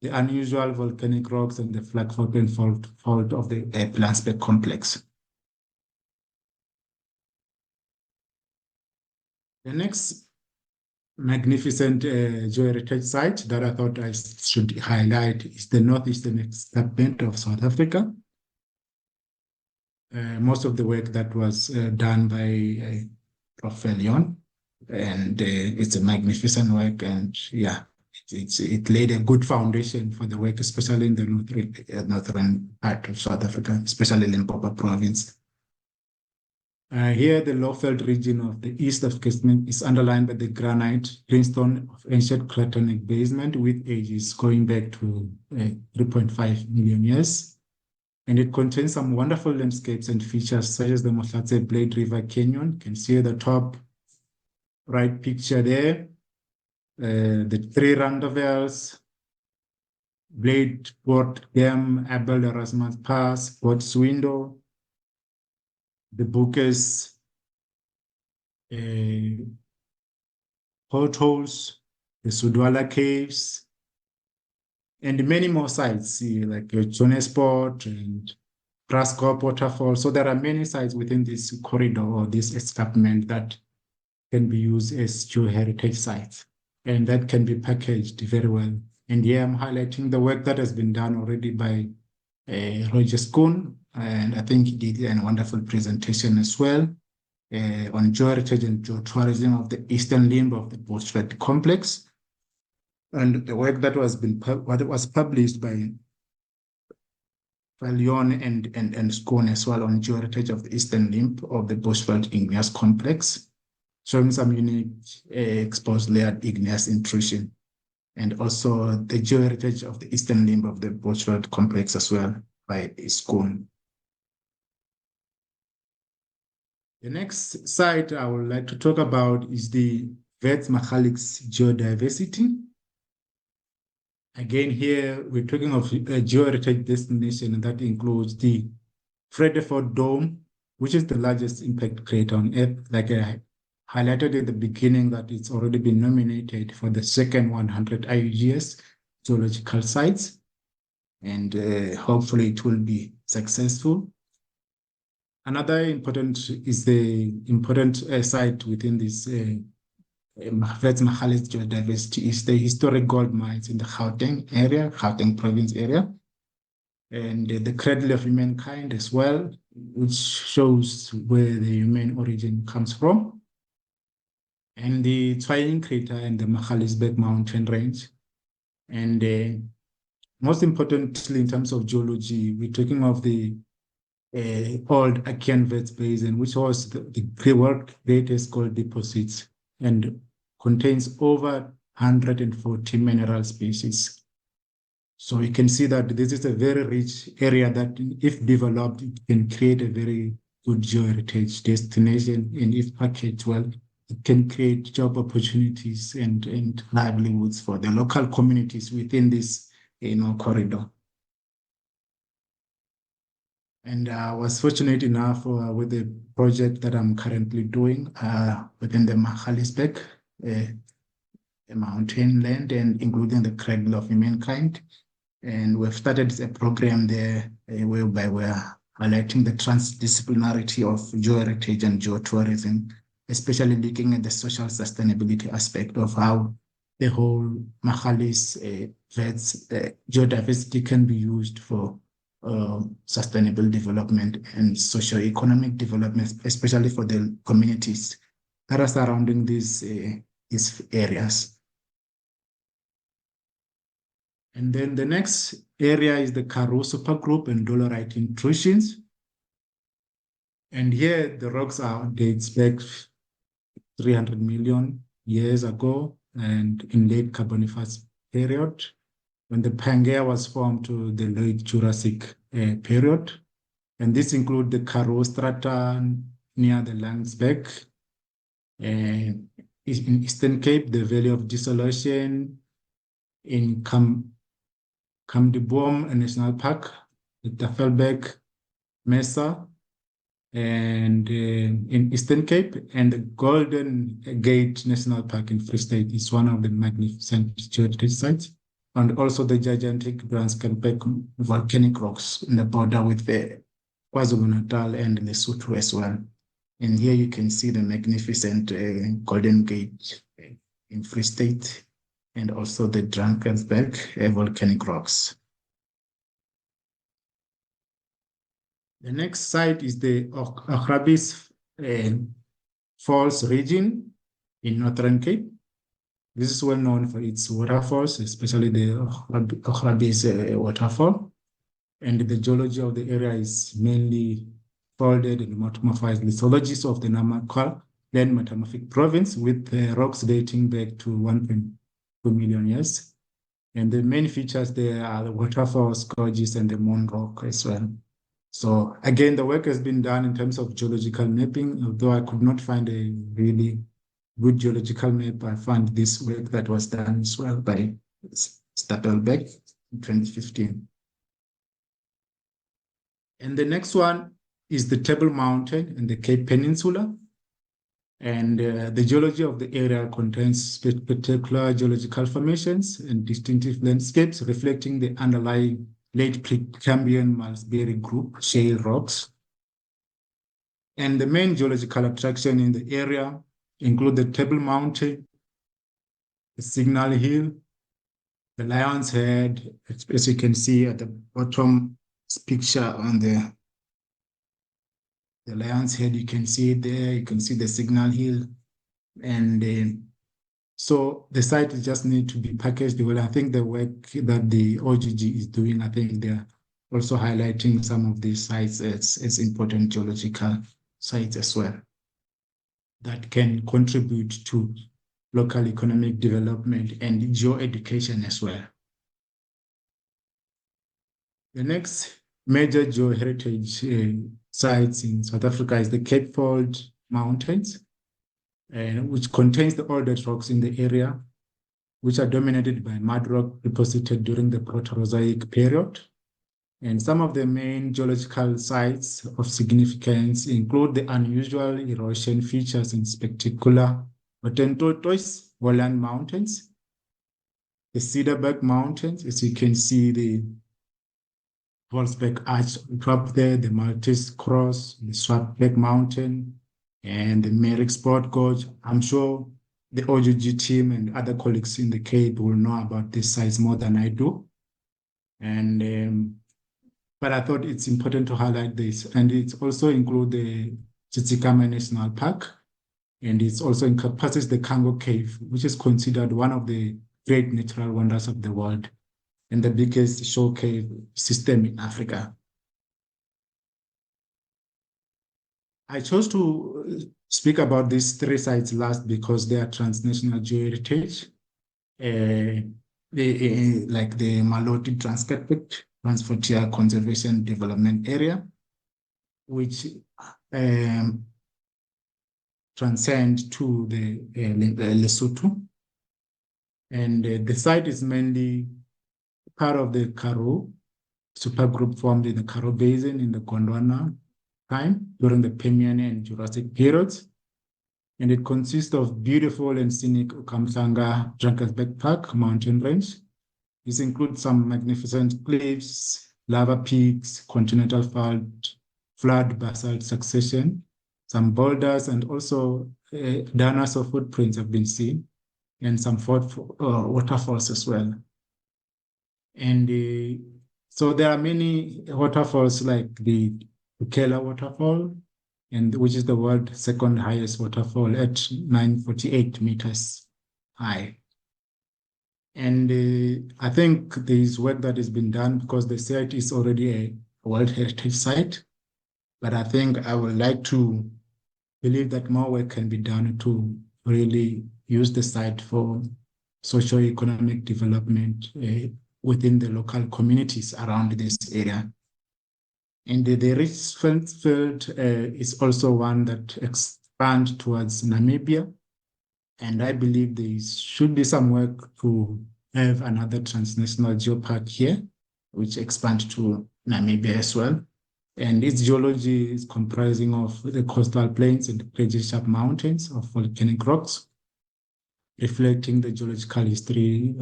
the unusual volcanic rocks, and the Vlakvoortman fault of the Plansbeek complex. The next magnificent geoheritage site that I thought I should highlight is the Northeastern escarpment of South Africa. Most of the work that was done by Prof. Leon, and it's a magnificent work, and yeah, it laid a good foundation for the work, especially in the northern part of South Africa, especially Limpopo province. Here, the Lowveld region of the east of Escarpment is underlined by the granite greenstone of ancient cratonic basement with ages going back to 3.5 million years. And it contains some wonderful landscapes and features such as the Mohlatse Blade River Canyon. You can see the top right picture there. The three Randevels, Blade Port Dam, Abel Erasmus Pass, Port's Window, the Bookers, portholes, the Sudwala Caves, and many more sites, like Jonesport and Graskop Waterfall. So there are many sites within this corridor or this escarpment that can be used as geoheritage sites, and that can be packaged very well. And here I'm highlighting the work that has been done already by Roger Schoon, and I think he did a wonderful presentation as well on geoheritage and geotourism of the eastern limb of the Bushveld complex. And the work that was published by Leon and Schoon as well on geoheritage of the eastern limb of the Bushveld Igneous complex, showing some unique exposed layered igneous intrusion, and also the geoheritage of the eastern limb of the Bushveld complex as well by Schoon. The next site I would like to talk about is the Vaal-Magalies geodiversity. Again, here we're talking of a geoheritage destination, and that includes the Vredefort Dome, which is the largest impact crater on Earth. Like I highlighted at the beginning, that it's already been nominated for the second 100 IUGS geological sites, and hopefully it will be successful. Another important is the important site within this Vaal-Magalies geodiversity is the historic gold mines in the Gauteng province area, and the cradle of humankind as well, which shows where the human origin comes from, and the Twining crater and the Magaliesberg mountain range. And most importantly, in terms of geology, we're talking of the old Achaean Vats Basin, which was the world's greatest gold deposits and contains over 140 mineral species. So you can see that this is a very rich area that, if developed, it can create a very good geoheritage destination, and if packaged well, it can create job opportunities and livelihoods for the local communities within this corridor. And I was fortunate enough with the project that I'm currently doing within the Magaliesberg mountain land, and including the cradle of humankind. And we've started a program there whereby we're highlighting the transdisciplinarity of geoheritage and geotourism, especially looking at the social sustainability aspect of how the whole Magalies geodiversity can be used for sustainable development and socio-economic development, especially for the communities that are surrounding these areas. And then the next area is the Karoo Supergroup and dolerite intrusions. And here the rocks dates back 300 million years ago, and in late Carboniferous period, when the Pangaea was formed to the late Jurassic period. And this includes the Karoo strata near the Langsbeck, in Eastern Cape, the Valley of Dissolution, in Kamdeboom National Park, the Tafelberg Mesa, and in Eastern Cape, and the Golden Gate National Park in Free State is one of the magnificent geoheritage sites, and also the gigantic Drakensberg volcanic rocks in the border with the KwaZulu-Natal and Lesotho as well. And here you can see the magnificent Golden Gate in Free State, and also the Drakensberg volcanic rocks. The next site is the Augrabies Falls region in Northern Cape. This is well known for its waterfalls, especially the Augrabies waterfall. And the geology of the area is mainly folded in metamorphized lithologies of the Namakwa land metamorphic province, with rocks dating back to 1.2 million years. And the main features there are the waterfalls, gorges, and the moon rock as well. So again, the work has been done in terms of geological mapping, although I could not find a really good geological map. I found this work that was done as well by Stapelbeck in 2015. And the next one is the Table Mountain in the Cape Peninsula. And the geology of the area contains spectacular geological formations and distinctive landscapes reflecting the underlying late Precambrian Malmesbury group shale rocks. And the main geological attraction in the area include the Table Mountain, the Signal Hill, the Lion's Head, as you can see at the bottom picture on the Lion's Head, you can see it there, you can see the Signal Hill. And so the site just need to be packaged well. I think the work that the OGG is doing, I think they're also highlighting some of these sites as important geological sites as well that can contribute to local economic development and geoeducation as well. The next major geoheritage sites in South Africa is the Cape Fold Mountains, which contains the oldest rocks in the area, which are dominated by mud rock deposited during the Proterozoic period. And some of the main geological sites of significance include the unusual erosion features in spectacular Tortoise Woodland Mountains, the Cedarburg Mountains, as you can see the Volsberg Arch on top there, the Maltese Cross, the Swartberg Mountain, and the Merrick Sport Gorge. I'm sure the OGG team and other colleagues in the Cape will know about these sites more than I do. And but I thought it's important to highlight this. And it also includes the Tsitsikamma National Park, and it also encompasses the Kango Cave, which is considered one of the great natural wonders of the world and the biggest show cave system in Africa. I chose to speak about these three sites last because they are transnational geoheritage, like the Maloti Transcarpet Transfrontier Conservation Development Area, which transcend to the Lesotho. And the site is mainly part of the Karoo Supergroup formed in the Karoo Basin in the Gondwana time during the Permian and Jurassic periods. And it consists of beautiful and scenic Kamhlanga Drakensberg Park mountain range. This includes some magnificent cliffs, lava peaks, continental flood basalt succession, some boulders, and also dinosaur footprints have been seen, and some waterfalls as well. And so there are many waterfalls like the Ukela waterfall, and which is the world's second highest waterfall at 948 meters high. And I think there is work that has been done because the site is already a World Heritage Site. But I think I would like to believe that more work can be done to really use the site for socio-economic development within the local communities around this area. And the Richtsfield field is also one that expands towards Namibia. And I believe there should be some work to have another transnational geopark here, which expands to Namibia as well. And its geology is comprising of the coastal plains and cradle-sharp mountains of volcanic rocks, reflecting the geological history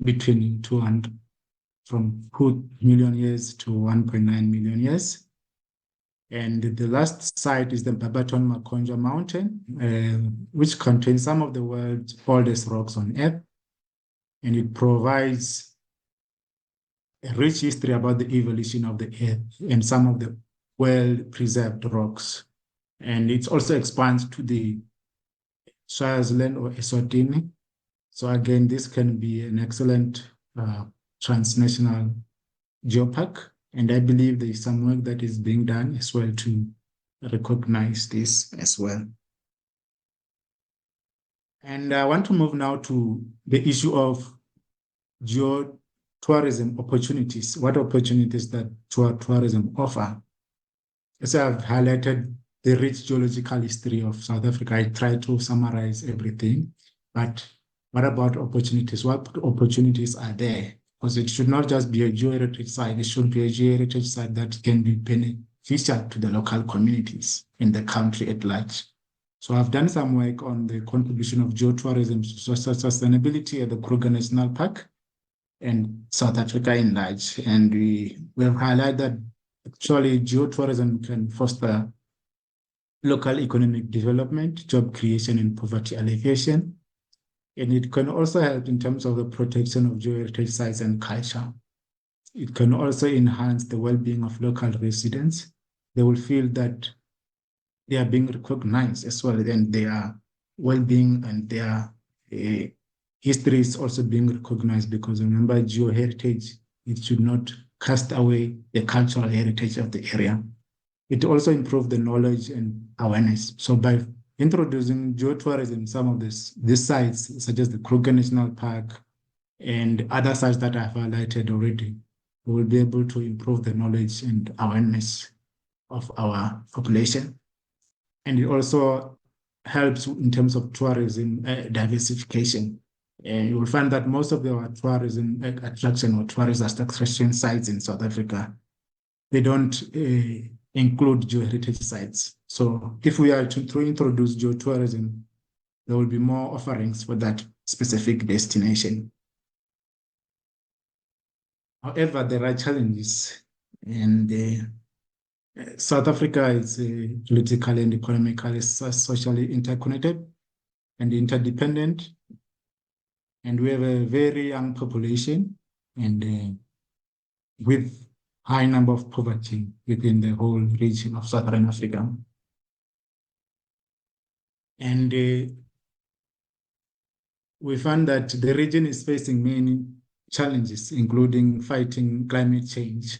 between from 2 million years to 1.9 million years. And the last site is the Barberton-Makonja Mountain, which contains some of the world's oldest rocks on Earth. And it provides a rich history about the evolution of the Earth and some of the well-preserved rocks. And it also expands to the Swaziland or Eswatini. So again, this can be an excellent transnational geopark. And I believe there is some work that is being done as well to recognize this as well. And I want to move now to the issue of geotourism opportunities. What opportunities that tourism offer? As I've highlighted the rich geological history of South Africa, I try to summarize everything. But what about opportunities? What opportunities are there? Because it should not just be a geoheritage site, it should be a geoheritage site that can be beneficial to the local communities in the country at large. So I've done some work on the contribution of geotourism to sustainability at the Kruger National Park and South Africa in large. And we have highlighted that actually geotourism can foster local economic development, job creation, and poverty alleviation. And it can also help in terms of the protection of geoheritage sites and culture. It can also enhance the well-being of local residents. They will feel that they are being recognized as well, and their well-being and their history is also being recognized, because remember, geoheritage, it should not cast away the cultural heritage of the area. It also improves the knowledge and awareness. So by introducing geotourism, some of these sites, such as the Kruger National Park and other sites that I've highlighted already, we will be able to improve the knowledge and awareness of our population. And it also helps in terms of tourism diversification. And you will find that most of the tourism attraction or tourist attraction sites in South Africa, they don't include geoheritage sites. So if we are to introduce geotourism, there will be more offerings for that specific destination. However, there are challenges, and South Africa is politically and economically, socially interconnected and interdependent. And we have a very young population, and with high number of poverty within the whole region of Southern Africa. And we found that the region is facing many challenges, including fighting climate change,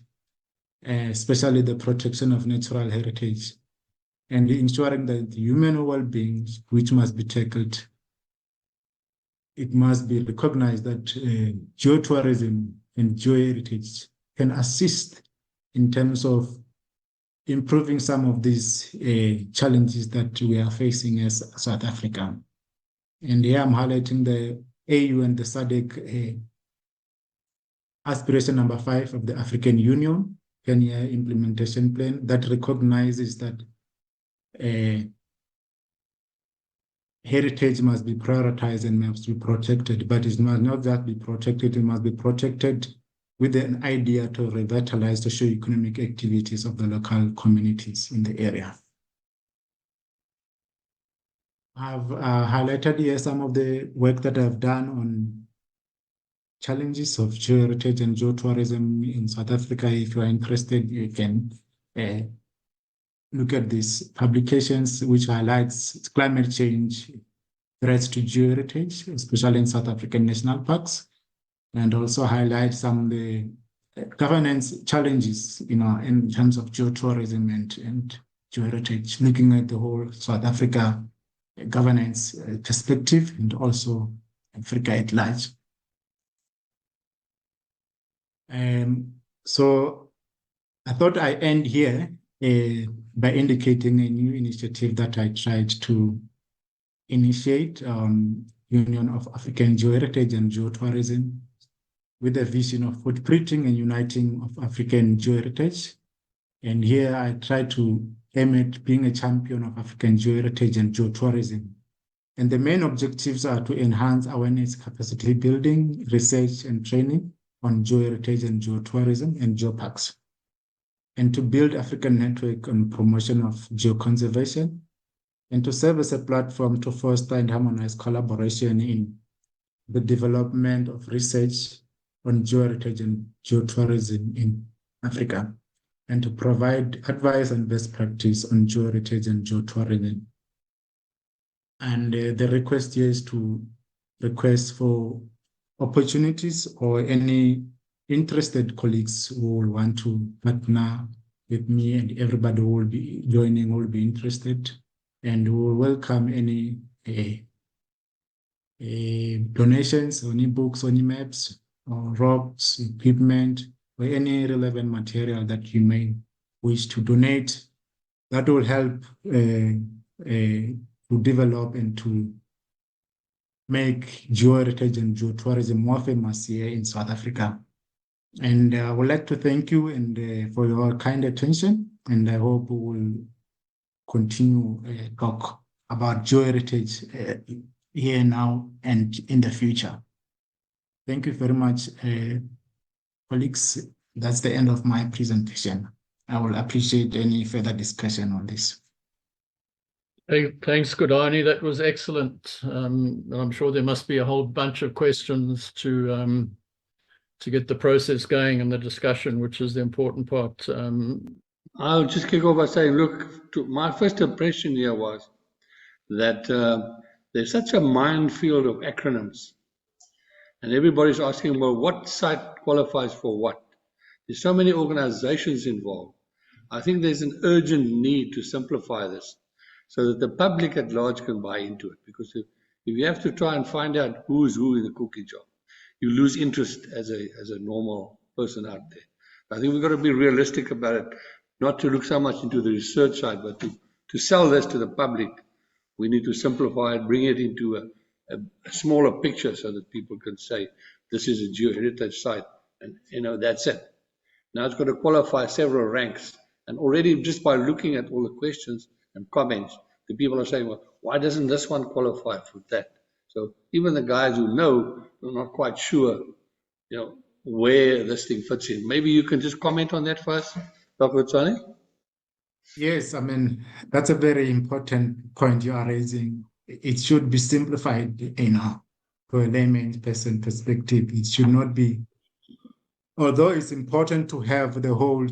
especially the protection of natural heritage, and ensuring that the human well-being, which must be tackled. It must be recognized that geotourism and geoheritage can assist in terms of improving some of these challenges that we are facing as South Africa. And here I'm highlighting the AU and the SADC aspiration number 5 of the African Union 10-year implementation plan that recognizes that heritage must be prioritized and must be protected, but it must not just be protected, it must be protected with an idea to revitalize the socio-economic activities of the local communities in the area. I've highlighted here some of the work that I've done on challenges of geoheritage and geotourism in South Africa. If you are interested, you can look at these publications, which highlights climate change, threats to geoheritage, especially in South African national parks, and also highlight some of the governance challenges, in terms of geotourism and geoheritage, looking at the whole South Africa governance perspective and also Africa at large. So I thought I end here by indicating a new initiative that I tried to initiate, Union of African Geoheritage and Geotourism. with a vision of footprinting and uniting of African geoheritage. And here I try to aim at being a champion of African geoheritage and geotourism. And the main objectives are to enhance awareness, capacity building, research and training on geoheritage and geotourism and geoparks, and to build African network on promotion of geoconservation, and to serve as a platform to foster and harmonize collaboration in the development of research on geoheritage and geotourism in Africa, and to provide advice and best practice on geoheritage and geotourism. And the request here is to request for opportunities or any interested colleagues who will want to partner with me, and everybody who will be joining will be interested, and we will welcome any donations, any books, any maps, or rocks, equipment, or any relevant material that you may wish to donate. That will help to develop and to make geoheritage and geotourism more famous here in South Africa. And I would like to thank you and for your kind attention, and I hope we will continue talk about geoheritage here now and in the future. Thank you very much, colleagues. That's the end of my presentation. I will appreciate any further discussion on this. Thanks, Khodani. That was excellent. I'm sure there must be a whole bunch of questions to get the process going and the discussion, which is the important part. I'll just kick off by saying, look, my first impression here was that there's such a minefield of acronyms, and everybody's asking, well, what site qualifies for what? There's so many organizations involved. I think there's an urgent need to simplify this so that the public at large can buy into it. Because if you have to try and find out who's who in the cookie jar, you lose interest as a normal person out there. I think we've got to be realistic about it, not to look so much into the research side, but to sell this to the public. We need to simplify it, bring it into a smaller picture so that people can say, this is a geoheritage site, and that's it. Now it's got to qualify several ranks. And already just by looking at all the questions and comments, the people are saying, well, why doesn't this one qualify for that? So even the guys who know are not quite sure, where this thing fits in. Maybe you can just comment on that first, Dr. Khodani? Yes, I mean, that's a very important point you are raising. It should be simplified, for a layman's person perspective. It should not be, although it's important to have the whole,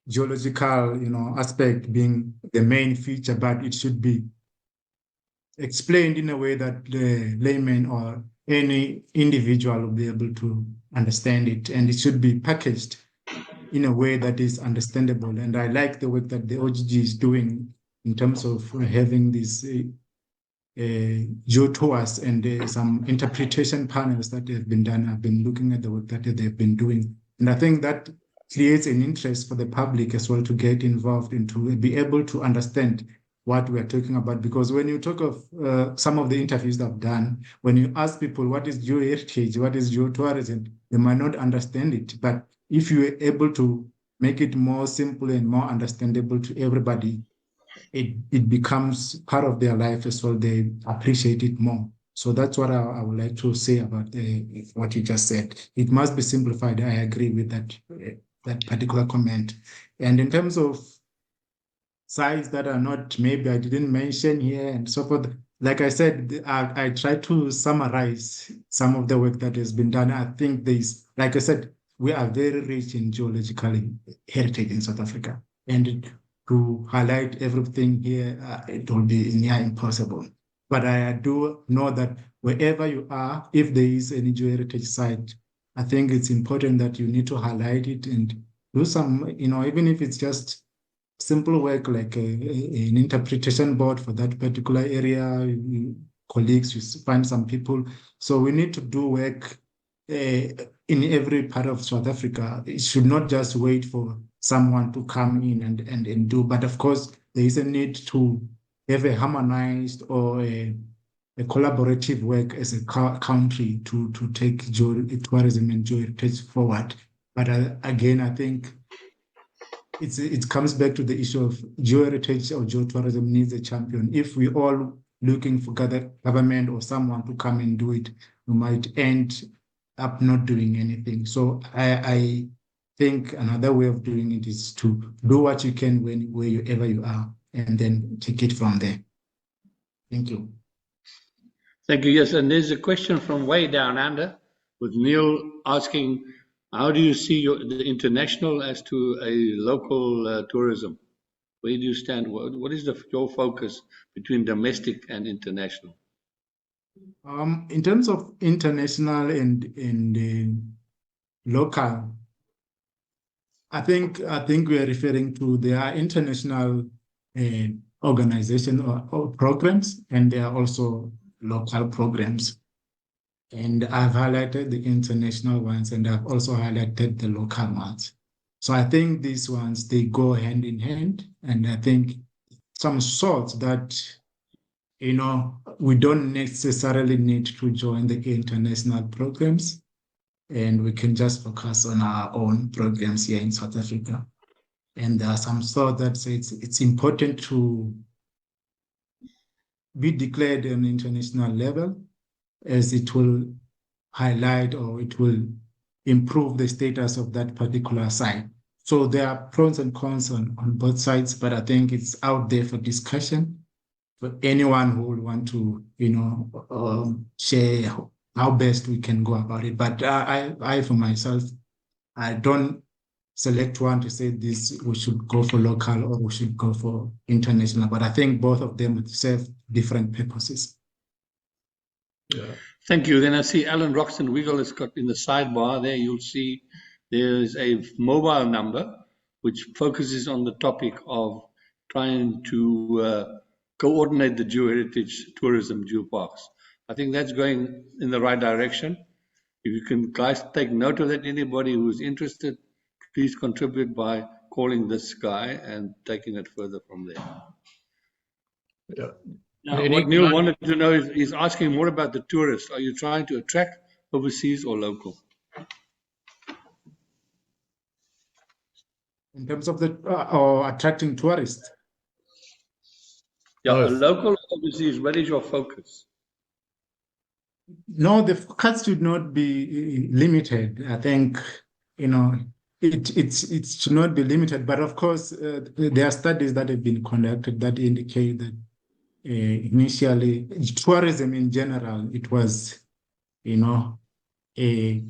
geological, aspect being the main feature, but it should be explained in a way that the layman or any individual will be able to understand it, and it should be packaged in a way that is understandable. And I like the work that the OGG is doing in terms of having these geotours and some interpretation panels that have been done. I've been looking at the work that they've been doing, and I think that creates an interest for the public as well to get involved and to be able to understand what we're talking about. Because when you talk of some of the interviews that I've done, when you ask people what is geoheritage, what is geotourism, they might not understand it. But if you are able to make it more simple and more understandable to everybody, it becomes part of their life as well. They appreciate it more. So that's what I would like to say about what you just said. It must be simplified. I agree with that particular comment. And in terms of sites that are not, maybe I didn't mention here and so forth, like I said, I try to summarize some of the work that has been done. I think like I said, we are very rich in geological heritage in South Africa. And to highlight everything here, it will be near impossible. But I do know that wherever you are, if there is any geoheritage site, I think it's important that you need to highlight it and do some, even if it's just simple work like an interpretation board for that particular area, colleagues, you find some people. So we need to do work in every part of South Africa. It should not just wait for someone to come in and do, but of course there is a need to have a harmonized or a a collaborative work as a country to take tourism and geoheritage forward. But again, I think it comes back to the issue of geoheritage or geotourism needs a champion. If we all looking for government or someone to come and do it, we might end up not doing anything. So I think another way of doing it is to do what you can wherever you are, and then take it from there. Thank you. Thank you. Yes, and there's a question from way down under with Neil asking, how do you see the international as to a local tourism? Where do you stand? What is your focus between domestic and international? In terms of international and local, I think we are referring to their international organization or programs, and there are also local programs. And I've highlighted the international ones, and I've also highlighted the local ones. So I think these ones, they go hand in hand. And I think some sort that, we don't necessarily need to join the international programs, and we can just focus on our own programs here in South Africa. And there are some thought that says it's important to be declared on international level, as it will highlight or it will improve the status of that particular site. So there are pros and cons on both sides, but I think it's out there for discussion for anyone who would want to, share how best we can go about it. But I for myself, I don't select one to say this, we should go for local or we should go for international, but I think both of them serve different purposes. Yeah. Thank you. Then I see Alan Roxton Wiggle has got in the sidebar there, you'll see there's a mobile number which focuses on the topic of trying to coordinate the geoheritage tourism geoparks. I think that's going in the right direction. If you can, guys, take note of that. Anybody who's interested, please contribute by calling this guy and taking it further from there. Yeah. Now, what Neil wanted to know is he's asking more about the tourists. Are you trying to attract overseas or local? In terms of the or attracting tourists? Yeah, a local overseas, where is your focus? No, the focus should not be limited. I think, it should not be limited. But of course, there are studies that have been conducted that indicate that initially, tourism in general, it was, a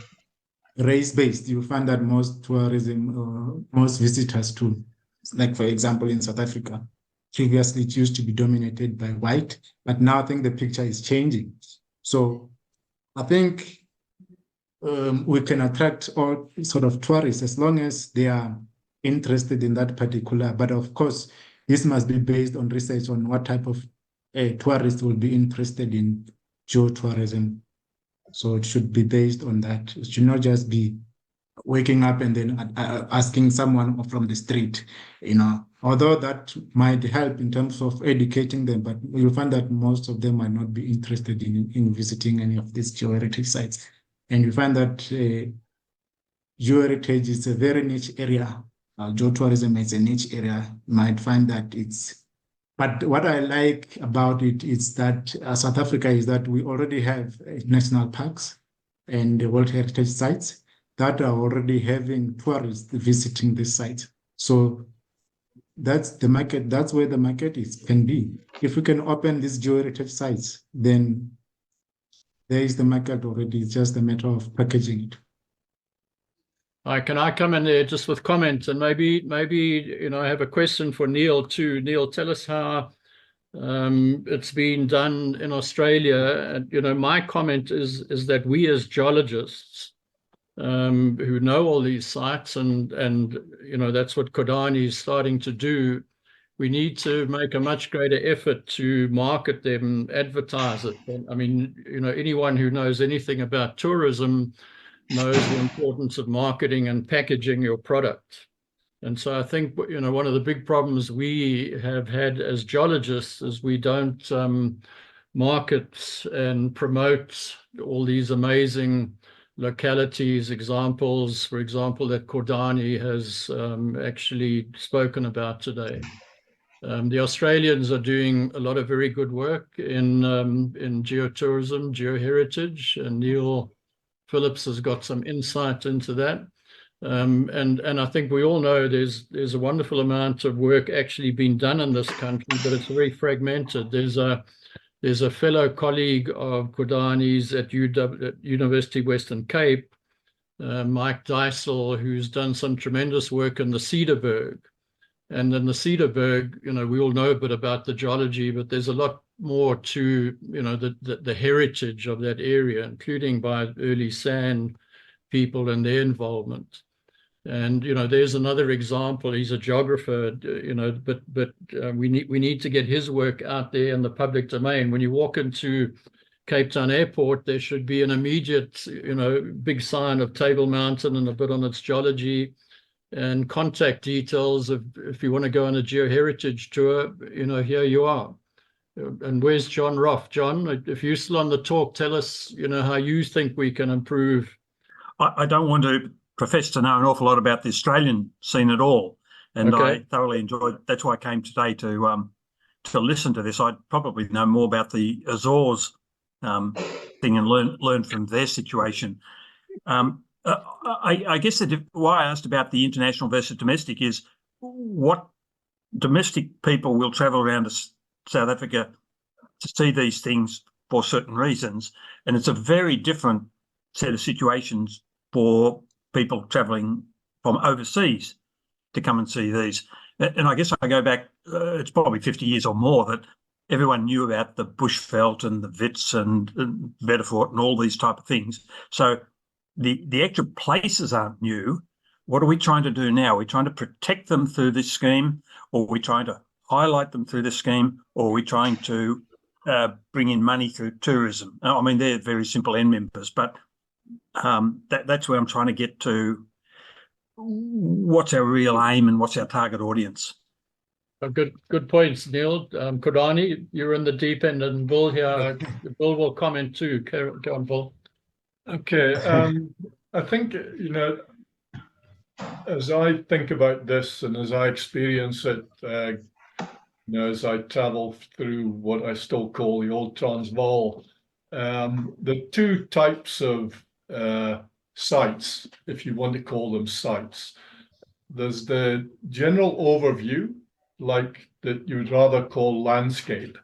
race-based. You find that most tourism, most visitors to, like for example, in South Africa, previously it used to be dominated by white, but now I think the picture is changing. So I think we can attract all sort of tourists as long as they are interested in that particular. But of course, this must be based on research on what type of tourists will be interested in geotourism. So it should be based on that. It should not just be waking up and then asking someone from the street, although that might help in terms of educating them, but you'll find that most of them might not be interested in visiting any of these geoheritage sites. And you find that geoheritage is a very niche area. Geotourism is a niche area. You might find that but what I like about it is that South Africa is that we already have national parks and World Heritage sites that are already having tourists visiting this site. So that's the market. That's where the market can be. If we can open these geoheritage sites, then there is the market already. It's just a matter of packaging it. Can I come in there just with comments, and maybe I have a question for Neil too. Neil, tell us how it's been done in Australia. And my comment is that we as geologists who know all these sites, and that's what Khodani is starting to do. We need to make a much greater effort to market them, advertise it. I mean, anyone who knows anything about tourism knows the importance of marketing and packaging your product. And so I think, one of the big problems we have had as geologists is we don't markets and promote all these amazing localities, examples, for example, that Khodani has actually spoken about today. The Australians are doing a lot of very good work in geotourism, geoheritage, and Neil Phillips has got some insight into that. And I think we all know there's a wonderful amount of work actually being done in this country, but it's very fragmented. There's a fellow colleague of Khodani's at University of Western Cape, Mike Dysel, who's done some tremendous work in the Cedarburg. And in the Cedarburg, we all know a bit about the geology, but there's a lot more to, the heritage of that area, including by early sand people and their involvement. And, there's another example. He's a geographer, but we need to get his work out there in the public domain. When you walk into Cape Town Airport, there should be an immediate, big sign of Table Mountain and a bit on its geology and contact details of if you want to go on a geoheritage tour, here you are. And where's John Roff? John, if you're still on the talk, tell us, how you think we can improve. I don't want to profess to know an awful lot about the Australian scene at all, and okay. I thoroughly enjoyed. That's why I came today to listen to this. I'd probably know more about the Azores thing and learn from their situation. I guess why I asked about the international versus domestic is what domestic people will travel around to South Africa to see these things for certain reasons, and it's a very different set of situations for people travelling from overseas to come and see these. And I guess I go back, it's probably 50 years or more that everyone knew about the Bushveld and the Wits and Vedderfort and all these type of things. So the actual places aren't new. What are we trying to do now? Are we trying to protect them through this scheme, or are we trying to highlight them through this scheme, or are we trying to bring in money through tourism? I mean, they're very simple end members, but that's where I'm trying to get to. What's our real aim and what's our target audience? Good points, Neil. Khodani, you're in the deep end, and Bill here. Bill will comment too. Go on, Bill. Okay. I think, as I think about this and as I experience it, as I travel through what I still call the old Transvaal, the two types of sites, if you want to call them sites. There's the general overview, like that you would rather call landscape.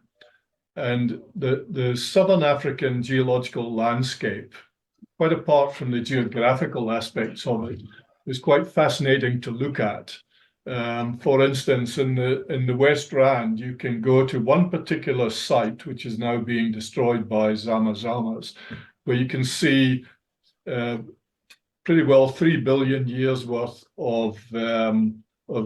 And the Southern African geological landscape, quite apart from the geographical aspects of it, is quite fascinating to look at. For instance, in the West Rand, you can go to one particular site, which is now being destroyed by Zamazamas, where you can see pretty well 3 billion years worth of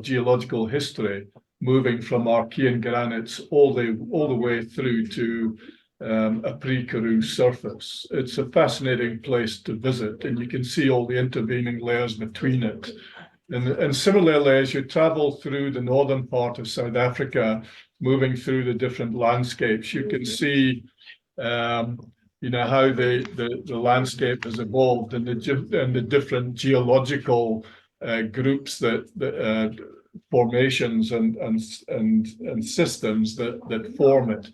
geological history, moving from Archean granites all the way through to a pre-Karoo surface. It's a fascinating place to visit, and you can see all the intervening layers between it. And similarly, as you travel through the northern part of South Africa, moving through the different landscapes, you can see how the landscape has evolved and the different geological groups that formations and systems that form it.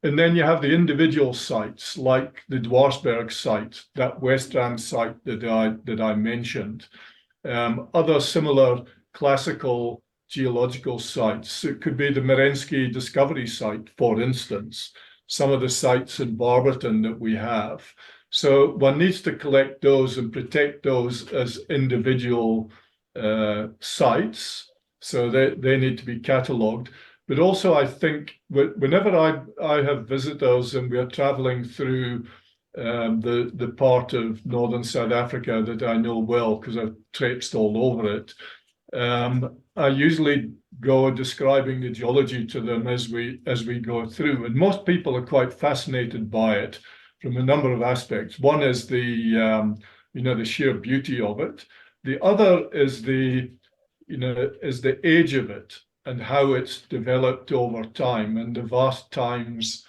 And then you have the individual sites like the Dwarsberg site, that West Rand site that I mentioned. Other similar classical geological sites. It could be the Merensky Discovery Site, for instance, some of the sites in Barberton that we have. So one needs to collect those and protect those as individual sites. So they need to be catalogued. But also, I think whenever I have visitors and we are traveling through the part of northern South Africa that I know well because I've traipsed all over it, I usually go describing the geology to them as we go through. And most people are quite fascinated by it from a number of aspects. One is the sheer beauty of it. The other is the age of it and how it's developed over time and the vast times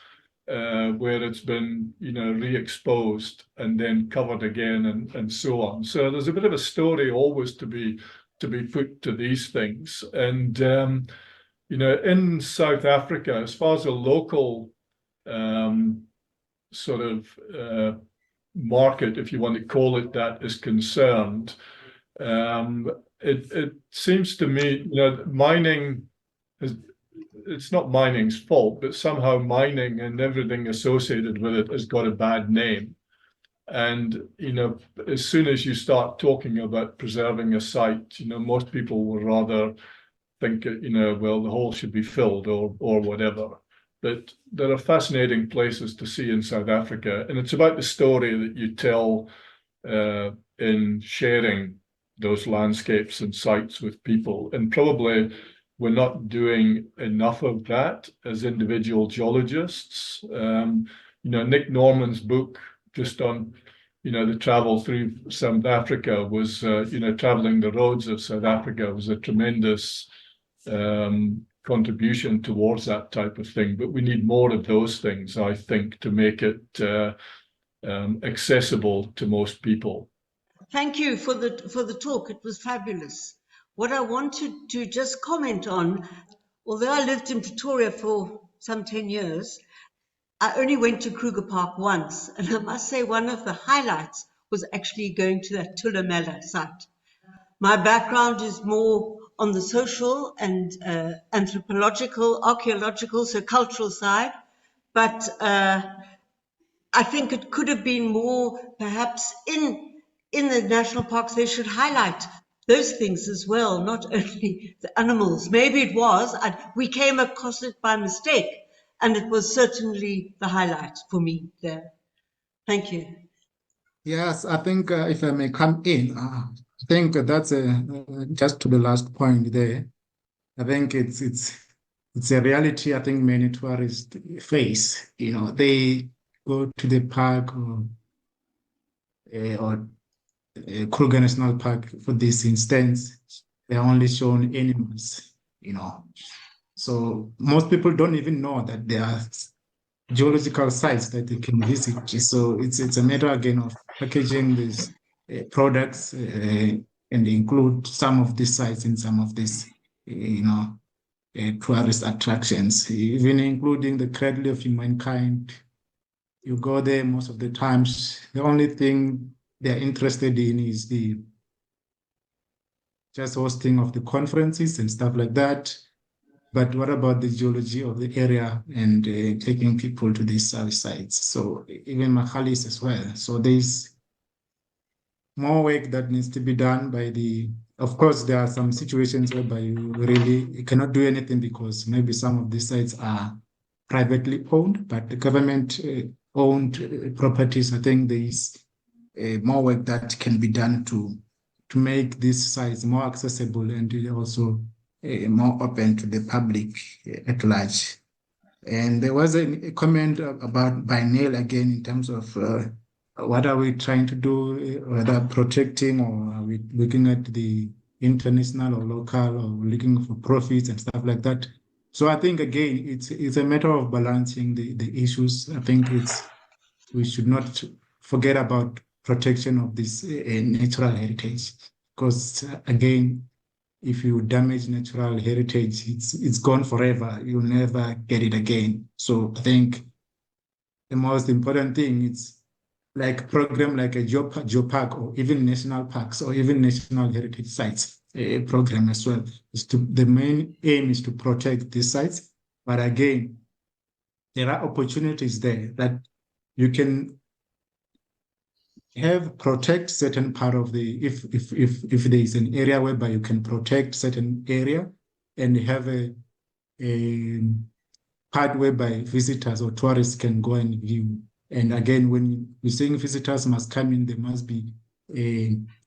where it's been, re-exposed and then covered again and so on. So there's a bit of a story always to be put to these things. And, in South Africa, as far as a local sort of market, if you want to call it that, is concerned, it seems to me, mining it's not mining's fault, but somehow mining and everything associated with it has got a bad name. And, as soon as you start talking about preserving a site, most people will rather think, well, the hole should be filled or whatever. But there are fascinating places to see in South Africa. And it's about the story that you tell in sharing those landscapes and sites with people. And probably we're not doing enough of that as individual geologists. Nick Norman's book just on, the travel through South Africa was, traveling the roads of South Africa was a tremendous contribution towards that type of thing. But we need more of those things, I think, to make it accessible to most people. Thank you for the talk. It was fabulous. What I wanted to just comment on, although I lived in Pretoria for some 10 years, I only went to Kruger Park once. And I must say one of the highlights was actually going to that Thulamela site. My background is more on the social and anthropological, archaeological, so cultural side. But I think it could have been more, perhaps in the national parks, they should highlight those things as well, not only the animals. Maybe it was, we came across it by mistake, and it was certainly the highlight for me there. Thank you. Yes, I think if I may come in, I think that's just to the last point there. I think it's a reality I think many tourists face. They go to the park or Kruger National Park, for this instance, they're only shown animals, So most people don't even know that there are geological sites that they can visit. So it's a matter again of packaging these products and include some of these sites in some of these, tourist attractions, even including the cradle of humankind. You go there most of the times, the only thing they're interested in is the just hosting of the conferences and stuff like that. But what about the geology of the area and taking people to these sites? So even Magalies as well. So there's more work that needs to be done by of course, there are some situations whereby you cannot do anything because maybe some of these sites are privately owned, but the government owned properties, I think there is more work that can be done to make these sites more accessible and also more open to the public at large. And there was a comment about by Neil again in terms of what are we trying to do, whether protecting or are we looking at the international or local or looking for profits and stuff like that. So I think again, it's a matter of balancing the issues. I think we should not forget about protection of this natural heritage, because again, if you damage natural heritage, it's gone forever. You'll never get it again. So I think the most important thing is like a program like a geopark or even national parks or even national heritage sites program as well. The main aim is to protect these sites. But again, there are opportunities there that you can protect certain part of if there is an area whereby you can protect certain area and have a part whereby visitors or tourists can go and view. And again, when we're saying visitors must come in, there must be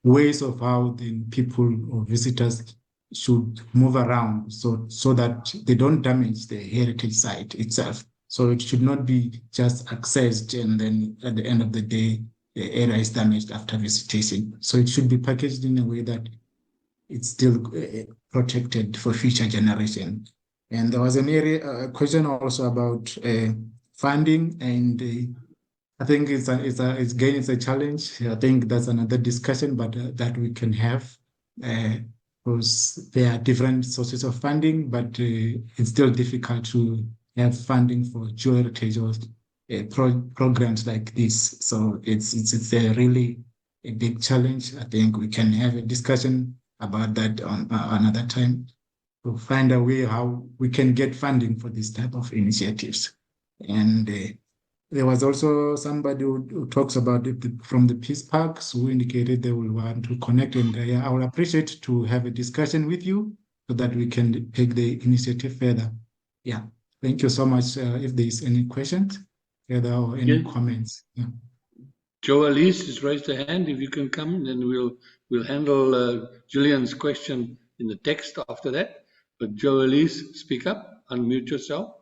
ways of how the people or visitors should move around so that they don't damage the heritage site itself. So it should not be just accessed and then at the end of the day, the area is damaged after visitation. So it should be packaged in a way that it's still protected for future generations. And there was a question also about funding, and I think it's a challenge. I think that's another discussion, but that we can have, because there are different sources of funding, but it's still difficult to have funding for geoheritage or programs like this. So it's really a big challenge. I think we can have a discussion about that on another time to find a way how we can get funding for this type of initiatives. And there was also somebody who talks about it from the peace parks who indicated they will want to connect. And I would appreciate to have a discussion with you so that we can take the initiative further. Yeah, thank you so much. If there is any questions further or any comments. Yeah. Joalice has raised her hand. If you can come, then we'll handle Julian's question in the text after that. But Joalice, speak up, unmute yourself.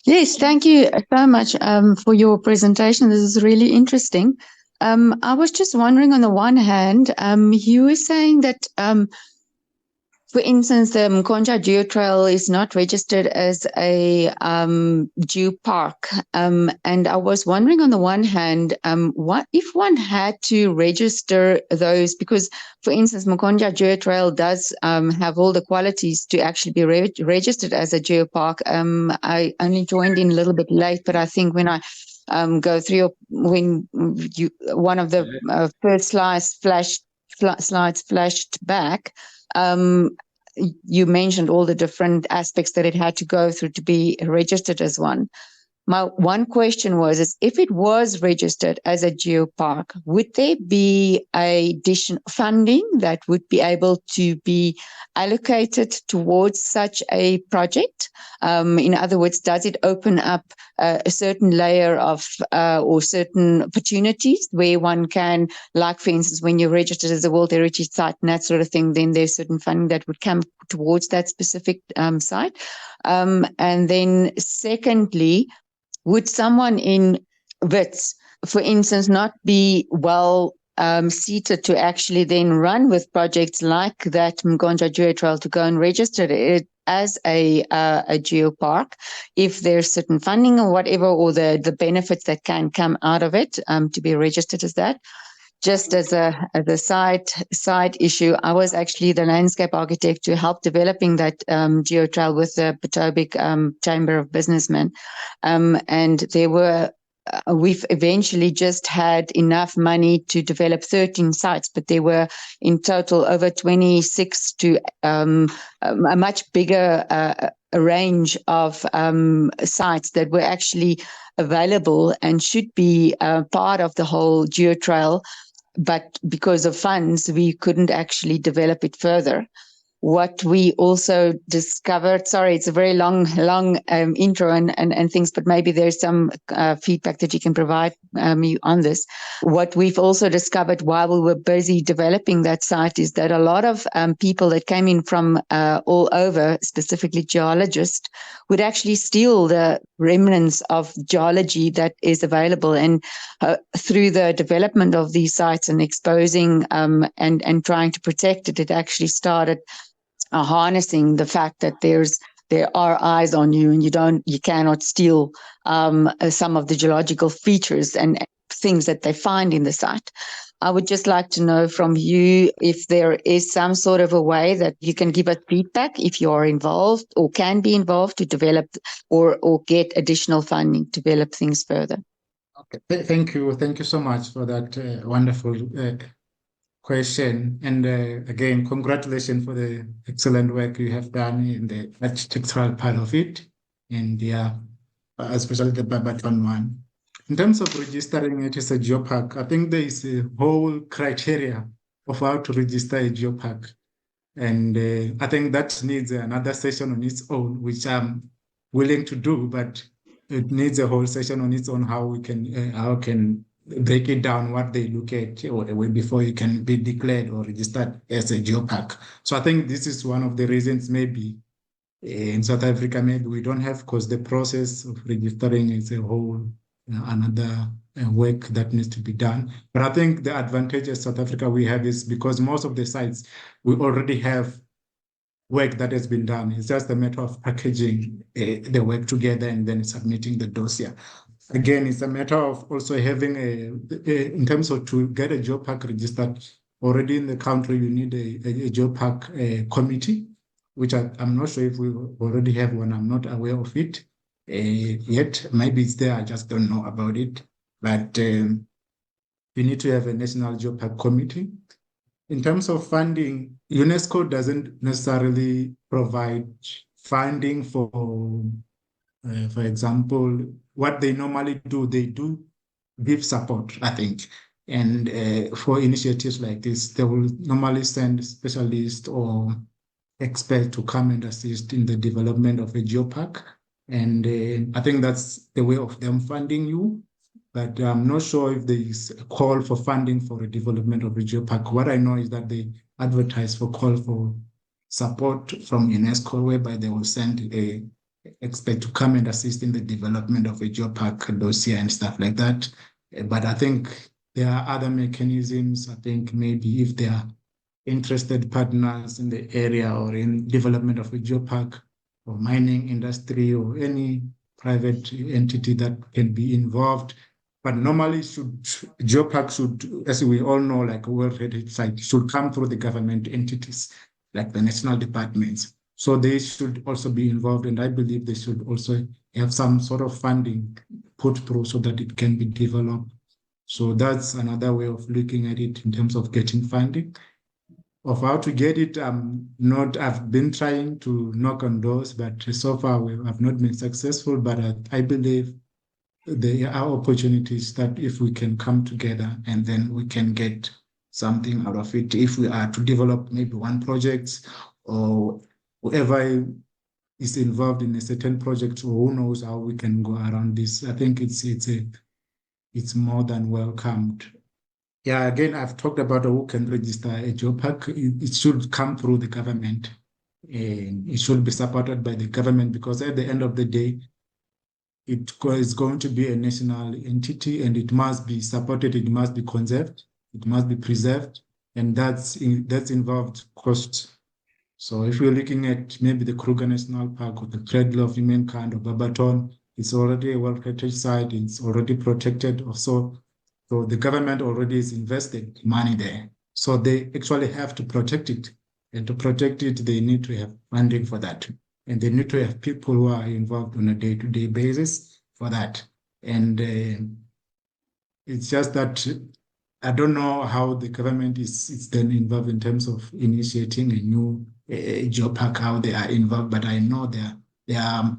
Yes, thank you so much for your presentation. This is really interesting. I was just wondering, on the one hand, you were saying that, for instance, the Mkonja Geotrail is not registered as a geopark. And I was wondering, on the one hand, what if one had to register those? Because, for instance, Mkonja Geotrail does have all the qualities to actually be registered as a geopark. I only joined in a little bit late, but I think when I go through one of the first slides flashed back, you mentioned all the different aspects that it had to go through to be registered as one. My one question was, if it was registered as a geopark, would there be additional funding that would be able to be allocated towards such a project? In other words, does it open up a certain layer of or certain opportunities where one can, like for instance, when you're registered as a World Heritage Site and that sort of thing, then there's certain funding that would come towards that specific site. And then secondly, would someone in WITS, for instance, not be well seated to actually then run with projects like that Mkonja Geotrail to go and register it as a geopark, if there's certain funding or whatever, or the benefits that can come out of it to be registered as that? Just as a side issue, I was actually the landscape architect to help developing that geotrail with the Potomac Chamber of Businessmen, and there were. We've eventually just had enough money to develop 13 sites, but there were in total over 26 to a much bigger range of sites that were actually available and should be part of the whole geotrail. But because of funds, we couldn't actually develop it further. What we also discovered, sorry, it's a very long intro and things, but maybe there's some feedback that you can provide me on this. What we've also discovered while we were busy developing that site is that a lot of people that came in from all over, specifically geologists, would actually steal the remnants of geology that is available. And through the development of these sites and exposing and trying to protect it, it actually started harnessing the fact that there are eyes on you and you cannot steal some of the geological features and things that they find in the site. I would just like to know from you if there is some sort of a way that you can give us feedback if you are involved or can be involved to develop or get additional funding to develop things further. Okay, thank you so much for that wonderful question. And again, congratulations for the excellent work you have done in the architectural part of it, and especially the Barberton one. In terms of registering it as a geopark, I think there is a whole criteria of how to register a geopark. And I think that needs another session on its own, which I'm willing to do, but it needs a whole session on its own, how we can break it down, what they look at before you can be declared or registered as a geopark. So I think this is one of the reasons maybe in South Africa, maybe we don't have, because the process of registering is a whole another work that needs to be done. But I think the advantage of South Africa we have is because most of the sites we already have work that has been done. It's just a matter of packaging the work together and then submitting the dossier. Again, it's a matter of also having in terms of to get a geopark registered already in the country, you need a geopark committee, which I'm not sure if we already have one. I'm not aware of it yet. Maybe it's there, I just don't know about it. But you need to have a national geopark committee. In terms of funding, UNESCO doesn't necessarily provide funding for example, what they normally do, they do give support, I think. And for initiatives like this, they will normally send specialists or experts to come and assist in the development of a geopark. And I think that's the way of them funding you. But I'm not sure if there is a call for funding for the development of a geopark. What I know is that they advertise for call for support from UNESCO, whereby they will send a expert to come and assist in the development of a geopark dossier and stuff like that. But I think there are other mechanisms. I think maybe if there are interested partners in the area or in development of a geopark or mining industry or any private entity that can be involved. But normally geopark should, as we all know, like World Heritage Site, should come through the government entities, like the national departments. So they should also be involved, and I believe they should also have some sort of funding put through so that it can be developed. So that's another way of looking at it in terms of getting funding. Of how to get it, I've been trying to knock on doors, but so far we have not been successful. But I believe there are opportunities that if we can come together and then we can get something out of it, if we are to develop maybe one project or whoever is involved in a certain project, or who knows how we can go around this. I think it's more than welcomed. Yeah, again, I've talked about who can register a geopark. It should come through the government. And it should be supported by the government, because at the end of the day, it is going to be a national entity and it must be supported, it must be conserved, it must be preserved, and that's involved cost. So if we're looking at maybe the Kruger National Park or the Cradle of Humankind or Barberton, it's already a World Heritage Site, it's already protected also. So the government already is invested money there. So they actually have to protect it. And to protect it, they need to have funding for that. And they need to have people who are involved on a day-to-day basis for that. And it's just that I don't know how the government is then involved in terms of initiating a new geopark, how they are involved, but I know there are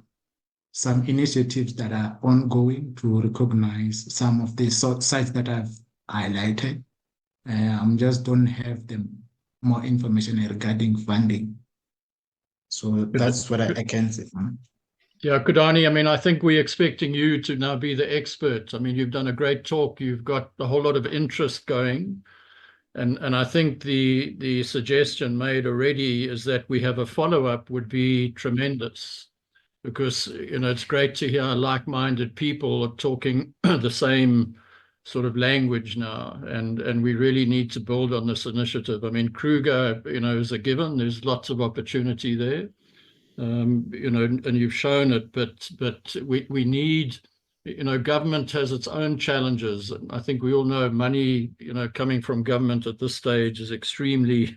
some initiatives that are ongoing to recognize some of the sites that I've highlighted. I just don't have more information regarding funding. So that's what I can say. Yeah, Khodani, I mean, I think we're expecting you to now be the expert. I mean, you've done a great talk. You've got a whole lot of interest going. And I think the suggestion made already is that we have a follow-up would be tremendous, because, you know, it's great to hear like-minded people talking the same sort of language now. And we really need to build on this initiative. I mean, Kruger, you know, is a given. There's lots of opportunity there. You know, and you've shown it, but we need, you know, government has its own challenges. And I think we all know money, you know, coming from government at this stage is extremely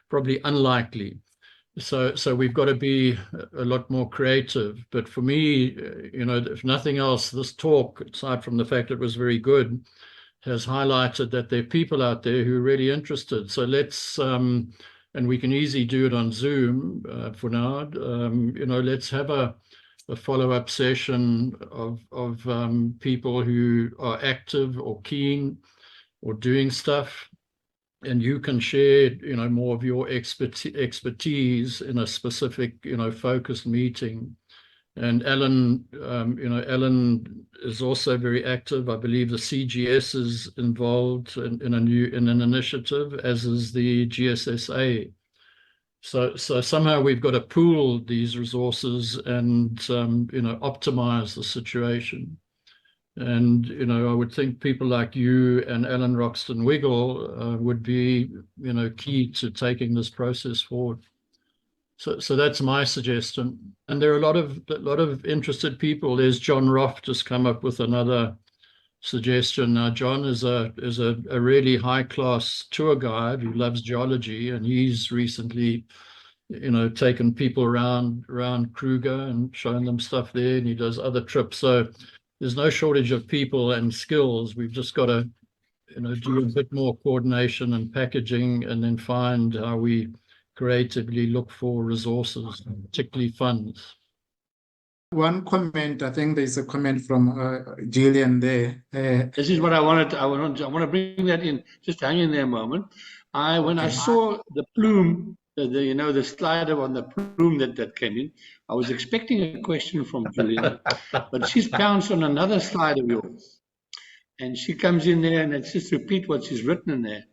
probably unlikely. So we've got to be a lot more creative. But for me, you know, if nothing else, this talk, aside from the fact it was very good, has highlighted that there are people out there who are really interested. So let's and we can easily do it on Zoom for now. You know, let's have a follow-up session of people who are active or keen or doing stuff, and you can share, you know, more of your expertise in a specific, you know, focused meeting. And Alan, you know, Alan is also very active. I believe the CGS is involved in an initiative, as is the GSSA. So somehow we've got to pool these resources and you know, optimize the situation. And, you know, I would think people like you and Alan Roxton Wiggle would be, you know, key to taking this process forward. So that's my suggestion. And there are a lot of interested people. There's John Roth just come up with another suggestion. Now, John is a really high-class tour guide who loves geology, and he's recently, taken people around Kruger and shown them stuff there, and he does other trips. So there's no shortage of people and skills. We've just got to, do a bit more coordination and packaging, and then find how we creatively look for resources, particularly funds. One comment, I think there's a comment from Gillian there. This is what I wanted. I want to bring that in. Just hang in there a moment. When I saw the plume, the slider on the plume that came in, I was expecting a question from Julian, but she's pounced on another slide of yours, and she comes in there, and let's just repeat what she's written in there.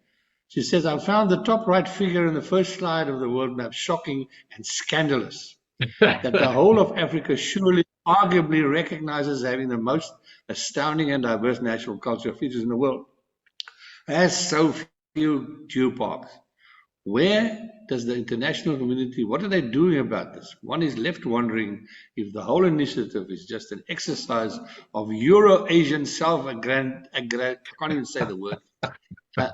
She says, "I found the top right figure in the first slide of the world map shocking and scandalous. That the whole of Africa surely arguably recognizes having the most astounding and diverse natural cultural features in the world, has so few geoparks. Where does the international community, what are they doing about this? One is left wondering if the whole initiative is just an exercise of Euro-Asian I can't even say the word,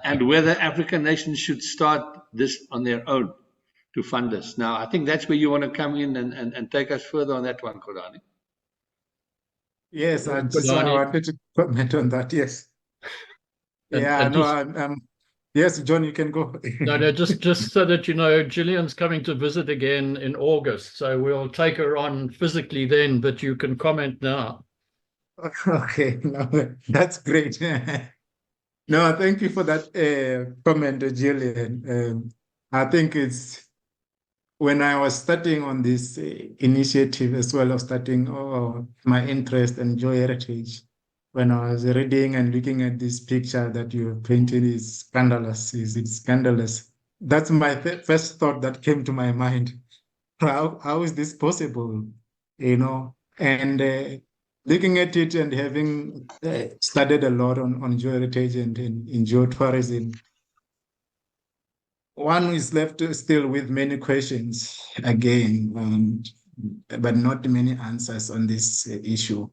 and whether African nations should start this on their own to fund us." Now, I think that's where you want to come in and take us further on that one, Khodani. Yes, I wanted to comment on that. Yes. Yes, John, you can go. No, just so that you know, Gillian's coming to visit again in August, so we'll take her on physically then, but you can comment now. Okay, no, that's great. No, thank you for that comment, Gillian. I think it's when I was starting on this initiative as well of starting my interest in geoheritage, when I was reading and looking at this picture that you painted, is scandalous. It's scandalous. That's my first thought that came to my mind. How is this possible? And looking at it and having studied a lot on geoheritage and in geotourism, one is left still with many questions again, but not many answers on this issue.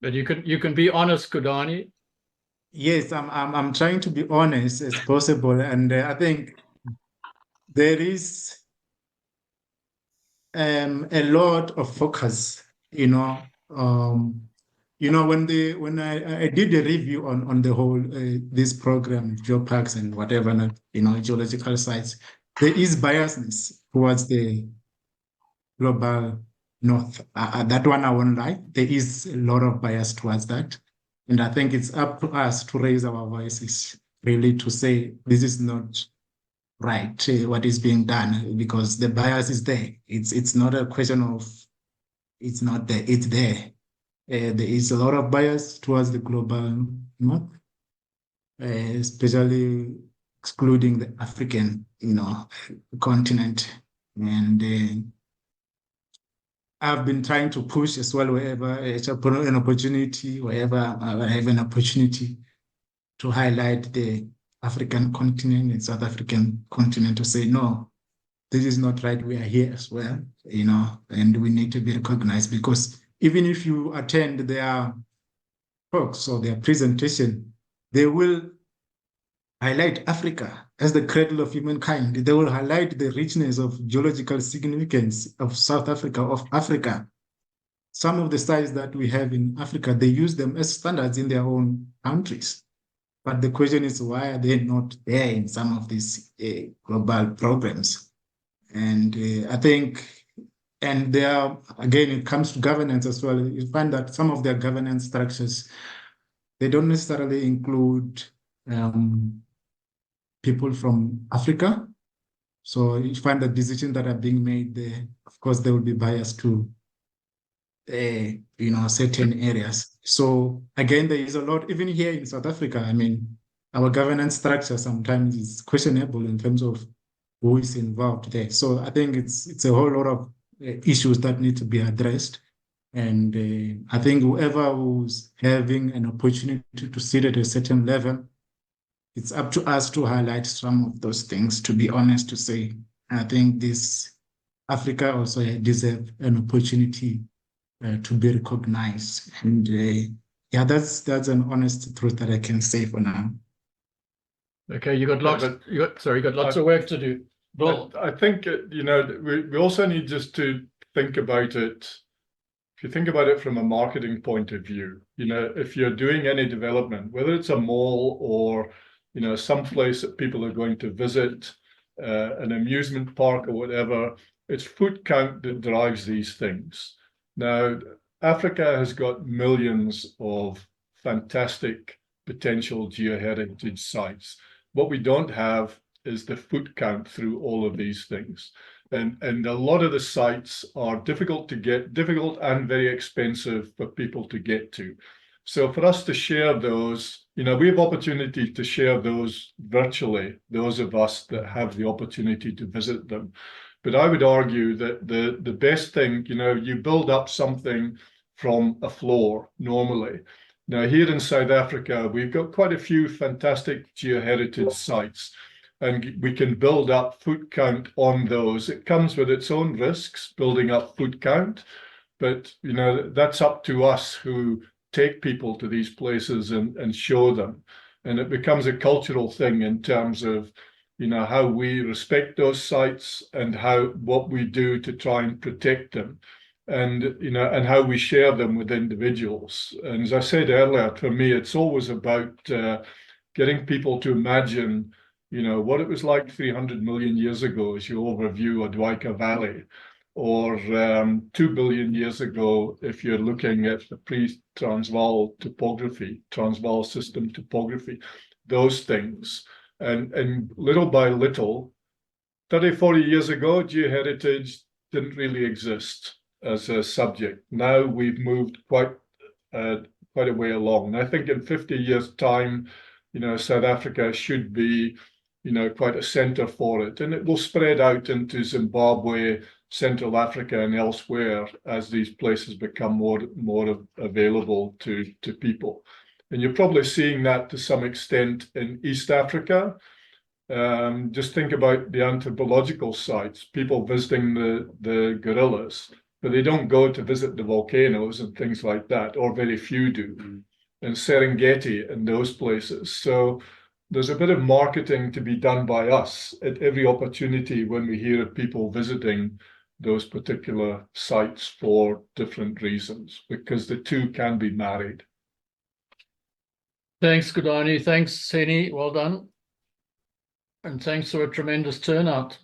But you can be honest, Khodani. Yes, I'm trying to be honest as possible, and I think there is a lot of focus. When I did a review on the whole this program, geoparks and whatever, geological sites, there is biasness towards the global north. That one I won't lie. There is a lot of bias towards that, and I think it's up to us to raise our voices, really, to say this is not right, what is being done, because the bias is there. It's not a question of it's not there. It's there. There is a lot of bias towards the global north, especially excluding the African, continent. And I've been trying to push as well wherever I have an opportunity to highlight the African continent and South African continent, to say, no, this is not right. We are here as well, and we need to be recognized, because even if you attend their talks or their presentation, they will highlight Africa as the cradle of humankind. They will highlight the richness of geological significance of South Africa, of Africa. Some of the sites that we have in Africa, they use them as standards in their own countries. But the question is, why are they not there in some of these global programs? And I think, and there, again, it comes to governance as well. You find that some of their governance structures, they don't necessarily include people from Africa. So you find that decisions that are being made there, of course, they will be biased to, certain areas. So again, there is a lot, even here in South Africa, our governance structure sometimes is questionable in terms of who is involved there. So I think it's a whole lot of issues that need to be addressed. And I think whoever who's having an opportunity to sit at a certain level, it's up to us to highlight some of those things, to be honest, to say, I think this Africa also deserves an opportunity to be recognized. And yeah, that's an honest truth that I can say for now. Okay, you got lots. but- You got lots of work to do. Bill, I think, we also need just to think about it. If you think about it from a marketing point of view, if you're doing any development, whether it's a mall or, some place that people are going to visit, an amusement park or whatever, it's foot count that drives these things. Now, Africa has got millions of fantastic potential geoheritage sites. What we don't have is the foot count through all of these things. And a lot of the sites are difficult and very expensive for people to get to. So for us to share those, we have opportunity to share those virtually, those of us that have the opportunity to visit them. But I would argue that the best thing, you build up something from a floor normally. Now, here in South Africa, we've got quite a few fantastic geoheritage sites, and we can build up foot count on those. It comes with its own risks, building up foot count, but that's up to us who take people to these places and show them. And it becomes a cultural thing in terms of how we respect those sites and what we do to try and protect them. And and how we share them with individuals. And as I said earlier, for me, it's always about getting people to imagine, what it was like 300 million years ago as you overview Adwaika Valley, or 2 billion years ago if you're looking at the pre-Transvaal topography, Transvaal system topography, those things. And little by little, 30, 40 years ago, geoheritage didn't really exist as a subject. Now we've moved quite a way along. And I think in 50 years' time, South Africa should be, quite a center for it. And it will spread out into Zimbabwe, Central Africa, and elsewhere as these places become more available to people. And you're probably seeing that to some extent in East Africa. Just think about the anthropological sites, people visiting the gorillas, but they don't go to visit the volcanoes and things like that, or very few do, and Serengeti and those places. So there's a bit of marketing to be done by us at every opportunity when we hear of people visiting those particular sites for different reasons, because the two can be married. thanks, Khodani. Thanks, Seni. Well done. And thanks for a tremendous turnout.